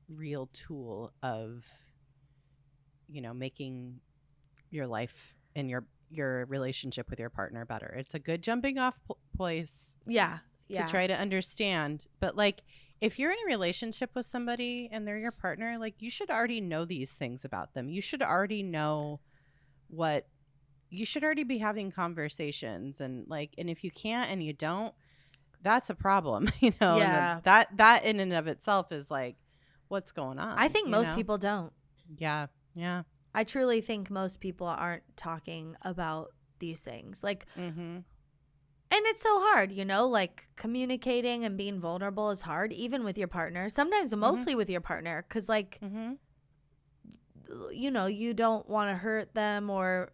real tool of, making your life and your relationship with your partner better. It's a good jumping off place to try to understand. But like, if you're in a relationship with somebody and they're your partner, like, you should already know these things about them. You should already know you should already be having conversations, and like, and if you can't and you don't, that's a problem, Yeah. And that in and of itself is like, what's going on? I think most people don't. Yeah. I truly think most people aren't talking about these things. Like, and it's so hard, you know, like communicating and being vulnerable is hard, even with your partner. Sometimes mostly with your partner, because like, you know, you don't want to hurt them or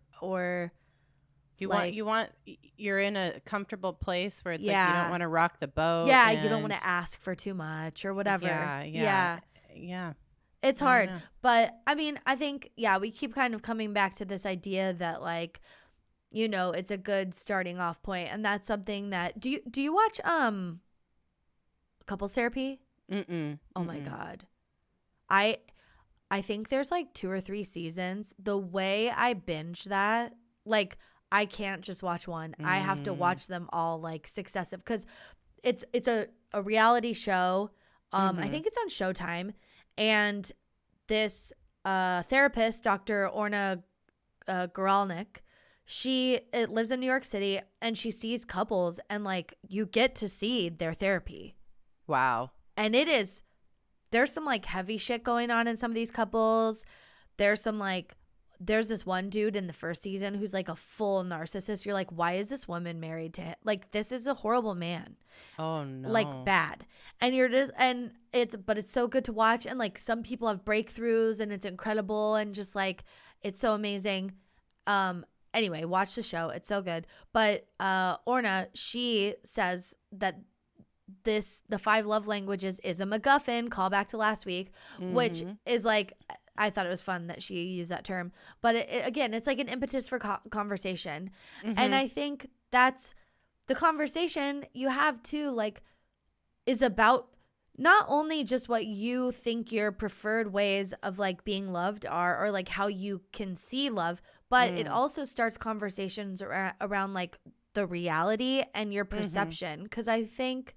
you're in a comfortable place where it's like you don't want to rock the boat. Yeah, you don't want to ask for too much or whatever. Yeah. It's hard. But I mean, I think, we keep kind of coming back to this idea that like, you know, it's a good starting off point. And that's something that, do you watch couples therapy? Oh my God. I think there's like 2 or 3 seasons. The way I binge that, like I can't just watch one. I have to watch them all like successive, because it's a reality show. I think it's on Showtime. And this therapist, Dr. Orna Goralnik, she lives in New York City, and she sees couples, and like you get to see their therapy. Wow. And there's some like heavy shit going on in some of these couples. There's this one dude in the first season who's like a full narcissist. You're like, why is this woman married to him? Like, this is a horrible man. Oh no. Like bad. And but it's so good to watch. And like some people have breakthroughs, and it's incredible, and just like it's so amazing. Anyway, watch the show. It's so good. But Orna, she says that the 5 love languages is a MacGuffin, call back to last week, which is like, I thought it was fun that she used that term. But again, it's like an impetus for conversation. And I think that's the conversation you have too, like, is about not only just what you think your preferred ways of like being loved are, or like how you can see love, but it also starts conversations around like the reality and your perception. Because I think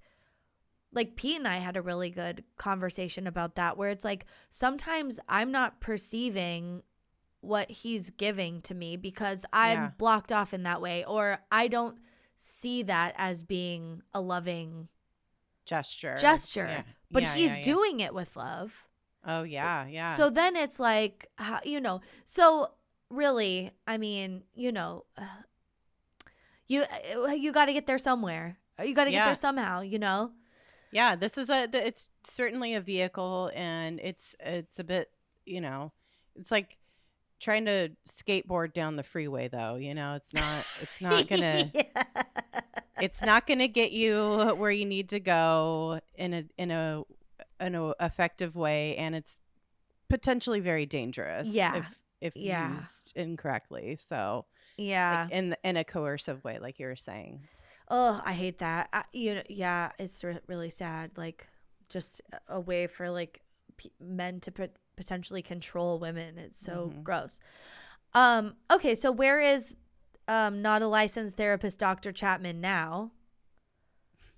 like Pete and I had a really good conversation about that, where it's like sometimes I'm not perceiving what he's giving to me because I'm blocked off in that way, or I don't see that as being a loving gesture. Yeah. But he's doing it with love. Oh yeah. So then it's like, you know, so really, I mean, you know, you got to get there somewhere. You got to get there somehow, you know? Yeah, this is it's certainly a vehicle, and it's a bit, you know, it's like trying to skateboard down the freeway though, you know, it's not gonna it's not gonna get you where you need to go in a effective way, and it's potentially very dangerous if used incorrectly. So like in a coercive way, like you were saying. Oh, I hate that. It's really sad. Like, just a way for like men to potentially control women. It's so gross. Okay, so where is not a licensed therapist Dr. Chapman now?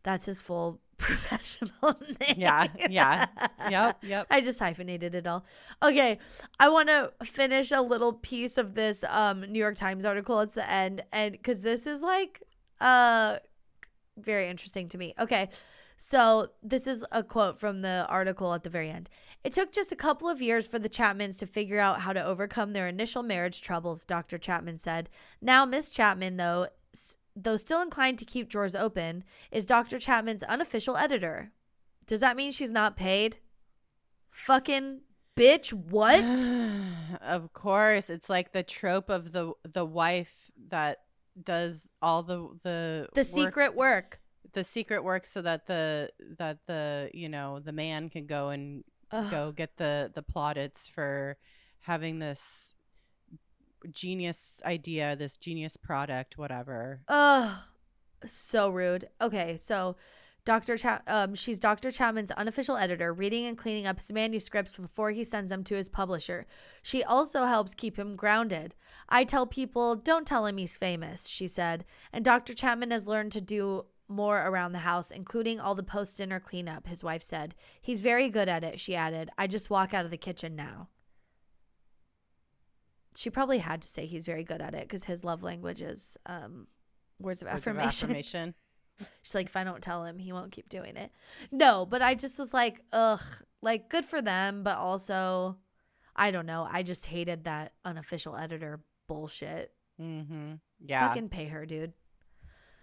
That's his full professional name. Yeah. Yep. I just hyphenated it all. Okay, I want to finish a little piece of this New York Times article. It's the end, and because this is like very interesting to me. Okay, so this is a quote from the article at the very end. It took just a couple of years for the Chapmans to figure out how to overcome their initial marriage troubles, Dr. Chapman said. Now Miss Chapman, though still inclined to keep drawers open, is Dr. Chapman's unofficial editor. Does that mean she's not paid? Fucking bitch, what? Of course, it's like the trope of the wife that does all the secret work. The secret work, so that the you know, the man can go and go get the plaudits for having this genius idea, this genius product, whatever. So rude. Okay, so she's Dr. Chapman's unofficial editor, reading and cleaning up his manuscripts before he sends them to his publisher. She also helps keep him grounded. I tell people, don't tell him he's famous, she said. And Dr. Chapman has learned to do more around the house, including all the post-dinner cleanup, his wife said. He's very good at it, she added. I just walk out of the kitchen now. She probably had to say he's very good at it because his love language is words of affirmation. She's like, if I don't tell him, he won't keep doing it. No, but I just was like, ugh, like, good for them. But also, I don't know. I just hated that unofficial editor bullshit. Mm-hmm. Yeah. Fucking pay her, dude.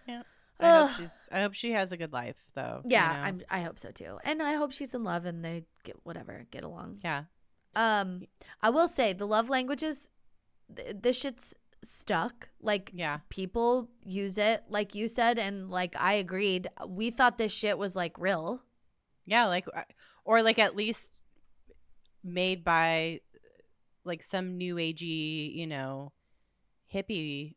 Yeah. I hope she has a good life, though. Yeah, I hope so too, and I hope she's in love and they get along. Yeah. I will say the love languages, this shit's stuck. Like, people use it, like you said, and like I agreed. We thought this shit was like real. Yeah, like, or like at least made by like some new agey, hippie.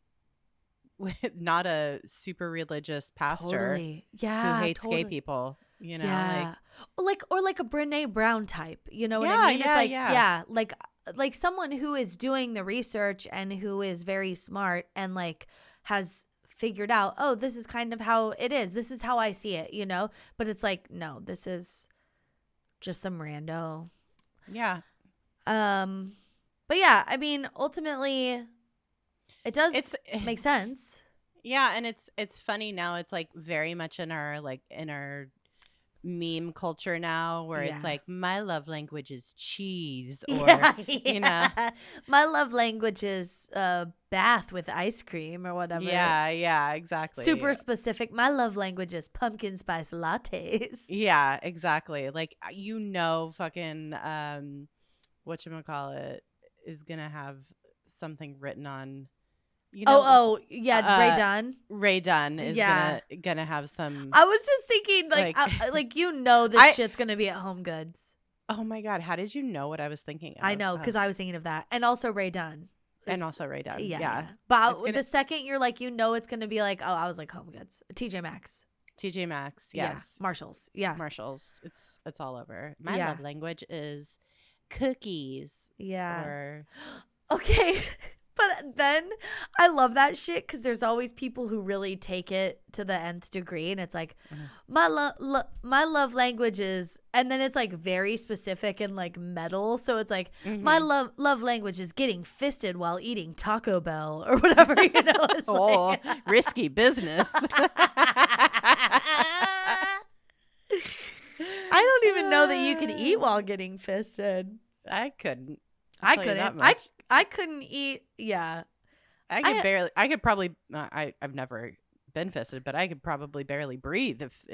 Not a super religious pastor who hates gay people, like or like a Brene Brown type, you know what I mean? It's like someone who is doing the research and who is very smart and like has figured out, oh, this is kind of how it is. This is how I see it, But it's like, no, this is just some rando. Yeah. But yeah, I mean, ultimately it does make sense. Yeah, and it's funny now. It's like very much in our meme culture now, where it's like, my love language is cheese, or my love language is bath with ice cream or whatever. Yeah, exactly. Super specific. My love language is pumpkin spice lattes. Yeah, exactly. Like, fucking whatchamacallit is gonna have something written on. Ray Dunn. Ray Dunn is gonna have some. I was just thinking, this shit's gonna be at Home Goods. Oh my god, how did you know what I was thinking of? I know, because I was thinking of that, and also Ray Dunn. Yeah. But the second you're like, it's gonna be like, oh, I was like Home Goods, TJ Maxx, yes, yeah. Marshalls, It's all over. My love language is cookies. Yeah. Okay. But then I love that shit because there's always people who really take it to the nth degree, and it's like, my love language is, and then it's like very specific and like metal. So it's like, my love language is getting fisted while eating Taco Bell or whatever. It's risky business. I don't even know that you can eat while getting fisted. I couldn't. I couldn't. I couldn't eat. Yeah. I've never been fisted, but I could probably barely breathe if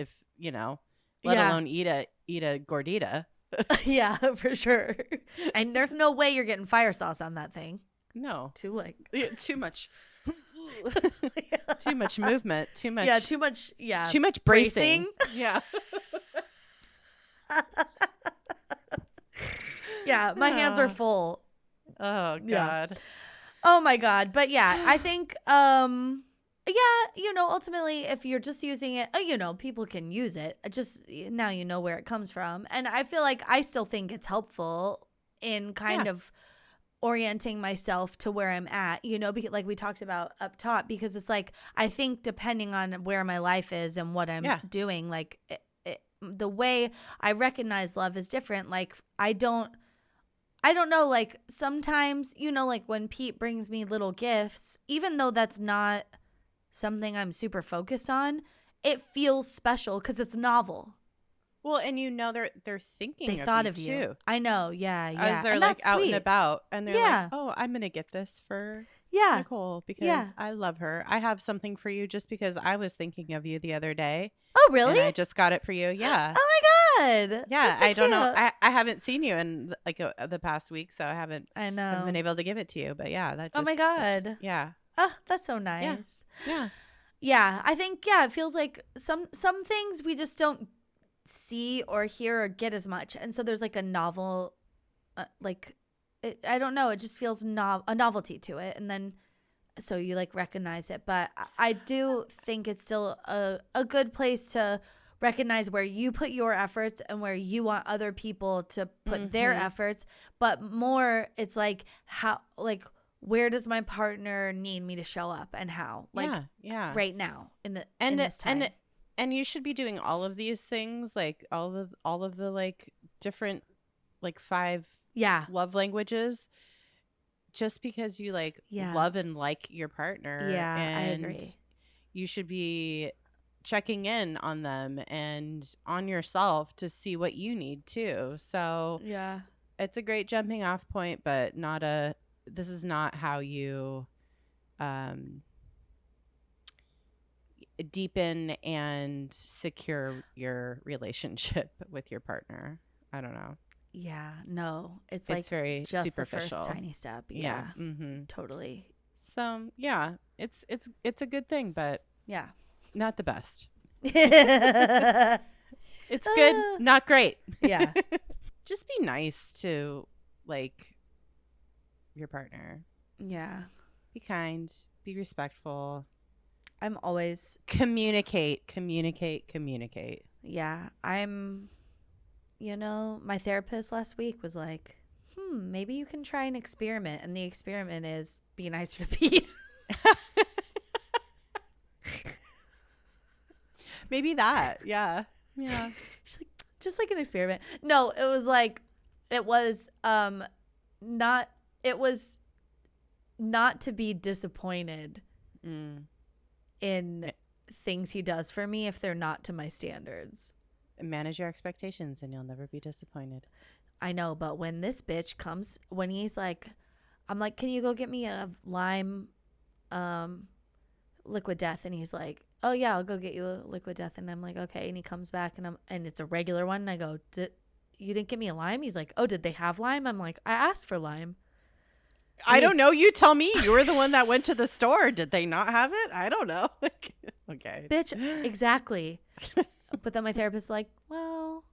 let alone eat a gordita. Yeah, for sure. And there's no way you're getting fire sauce on that thing. No. Too much. Too much movement. Too much. Yeah, too much. Yeah. Too much bracing. Yeah. Yeah, my hands are full. Oh, God. Yeah. Oh, my God. But yeah, I think, ultimately, if you're just using it, people can use it. Just now you know where it comes from. And I feel like I still think it's helpful in kind of orienting myself to where I'm at, because like we talked about up top, because it's like, I think depending on where my life is and what I'm doing, like the way I recognize love is different. Like, I don't know, like sometimes, like when Pete brings me little gifts, even though that's not something I'm super focused on, it feels special because it's novel. Well, and they're thinking they thought of you too. I know, yeah. As they're like out and about, and they're like, oh, I'm gonna get this for Nicole because I love her. I have something for you just because I was thinking of you the other day. Oh, really? And I just got it for you. Yeah. Oh my God. Yeah, so I don't know. I haven't seen you in like the past week, so I haven't been able to give it to you. But yeah, that just, oh my God. Yeah. Oh, that's so nice. Yeah. Yeah, I think it feels like some things we just don't see or hear or get as much, and so there's like a novel, I don't know. It just feels a novelty to it, and then so you like recognize it. But I do think it's still a good place to recognize where you put your efforts and where you want other people to put their efforts. But more, it's like how, like, where does my partner need me to show up and how? Like, right now in this time. And you should be doing all of these things, like all of the like different like 5 love languages, just because you like love and like your partner. Yeah, and I agree. You should be checking in on them and on yourself to see what you need too. So it's a great jumping off point, but this is not how you deepen and secure your relationship with your partner. I don't know. Yeah, no, it's very just superficial. the first tiny step. Yeah, totally. So yeah, it's a good thing, but yeah, not the best. It's good, not great. Yeah. Just be nice to like your partner. Yeah. Be kind. Be respectful. I'm always communicate. Yeah, my therapist last week was like, maybe you can try an experiment. And the experiment is be nicer to Pete. Maybe that. Yeah. Yeah. She's like, just like an experiment. No, it was not to be disappointed in things he does for me if they're not to my standards. Manage your expectations and you'll never be disappointed. I know, but when this bitch comes, when he's like, I'm like, can you go get me a lime liquid death? And he's like, oh yeah, I'll go get you a liquid death. And I'm like, okay. And he comes back and it's a regular one. And I go, you didn't get me a lime? He's like, oh, did they have lime? I'm like, I asked for lime. I don't know. You tell me. You were the one that went to the store. Did they not have it? I don't know. Okay. Bitch, exactly. But then my therapist's like, well,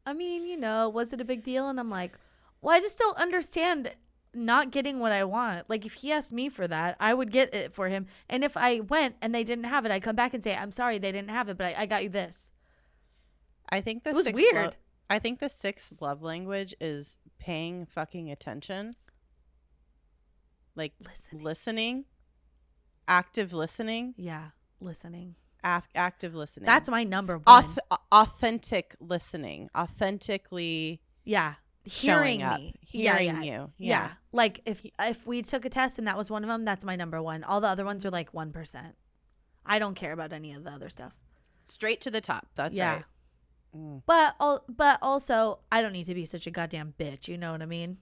I mean, was it a big deal? And I'm like, well, I just don't understand not getting what I want. Like, if he asked me for that, I would get it for him. And if I went and they didn't have it, I'd come back and say, I'm sorry, they didn't have it, but I got you this. I think it was weird. I think the sixth love language is paying fucking attention. Like listening. Active listening. Yeah, listening. Active listening. That's my number one. Authentic listening. Authentically. Yeah. Hearing you. Yeah. Yeah. Like if we took a test and that was one of them, that's my number one. All the other ones are like 1%. I don't care about any of the other stuff. Straight to the top. That's right. But also, I don't need to be such a goddamn bitch. You know what I mean?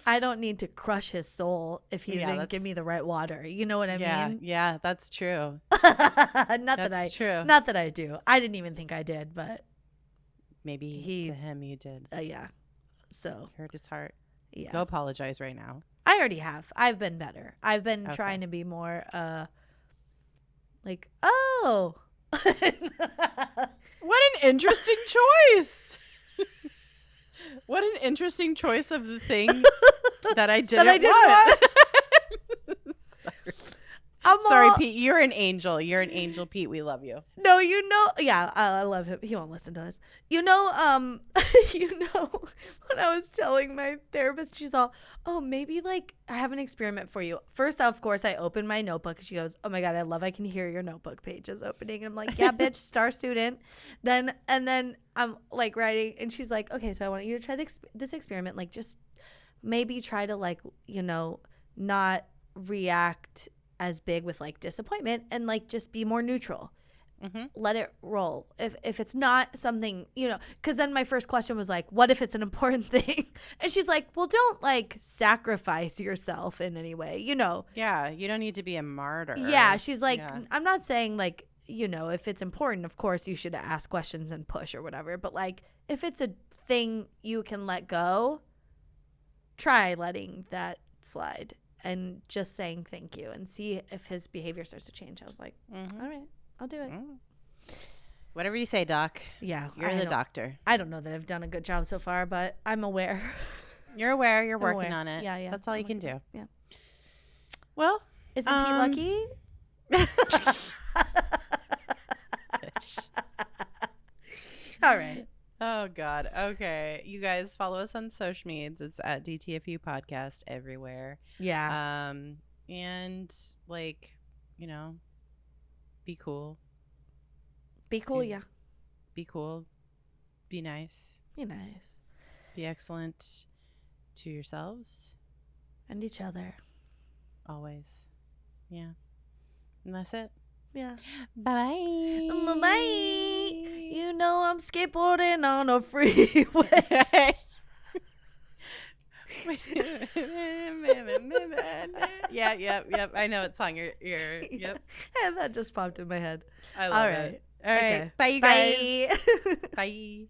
I don't need to crush his soul if he didn't give me the right water. You know what I mean? Yeah, that's true. Not that I do. I didn't even think I did, but maybe to him you did. Yeah. So hurt his heart. Yeah. Go apologize right now. I already have. I've been better. I've been trying to be more like, oh. What an interesting choice. What an interesting choice of the thing that I didn't want. Sorry, Pete. You're an angel. You're an angel, Pete. We love you. No, yeah, I love him. He won't listen to this. When I was telling my therapist, she's all, oh, maybe like I have an experiment for you. First, of course, I opened my notebook and she goes, oh my God, I can hear your notebook pages opening. And I'm like, yeah, bitch, star student. Then I'm like writing and she's like, okay, so I want you to try this experiment. Like just maybe try to like, not react as big with like disappointment and like just be more neutral. Mm-hmm. Let it roll. If it's not something, because then my first question was like, what if it's an important thing? And she's like, well, don't like sacrifice yourself in any way, Yeah, you don't need to be a martyr. Yeah, she's like, I'm not saying like, if it's important, of course you should ask questions and push or whatever. But like, if it's a thing you can let go, try letting that slide. And just saying thank you and see if his behavior starts to change. I was like, all right, I'll do it. Whatever you say, Doc. Yeah. You're the doctor. I don't know that I've done a good job so far, but I'm aware. You're aware. You're working on it. Yeah. That's all you can do. Yeah. Well. Isn't Pete lucky? All right. Oh, God. Okay. You guys follow us on social medias. It's at DTFU Podcast everywhere. Yeah. And, like, be cool. Be cool, yeah. Be cool. Be nice. Be nice. Be excellent to yourselves. And each other. Always. Yeah. And that's it. Yeah. Bye-bye. Bye-bye. You know I'm skateboarding on a freeway. Yep. I know what song you're yep. And that just popped in my head. I love it. All right. Okay. Bye, you guys. Bye.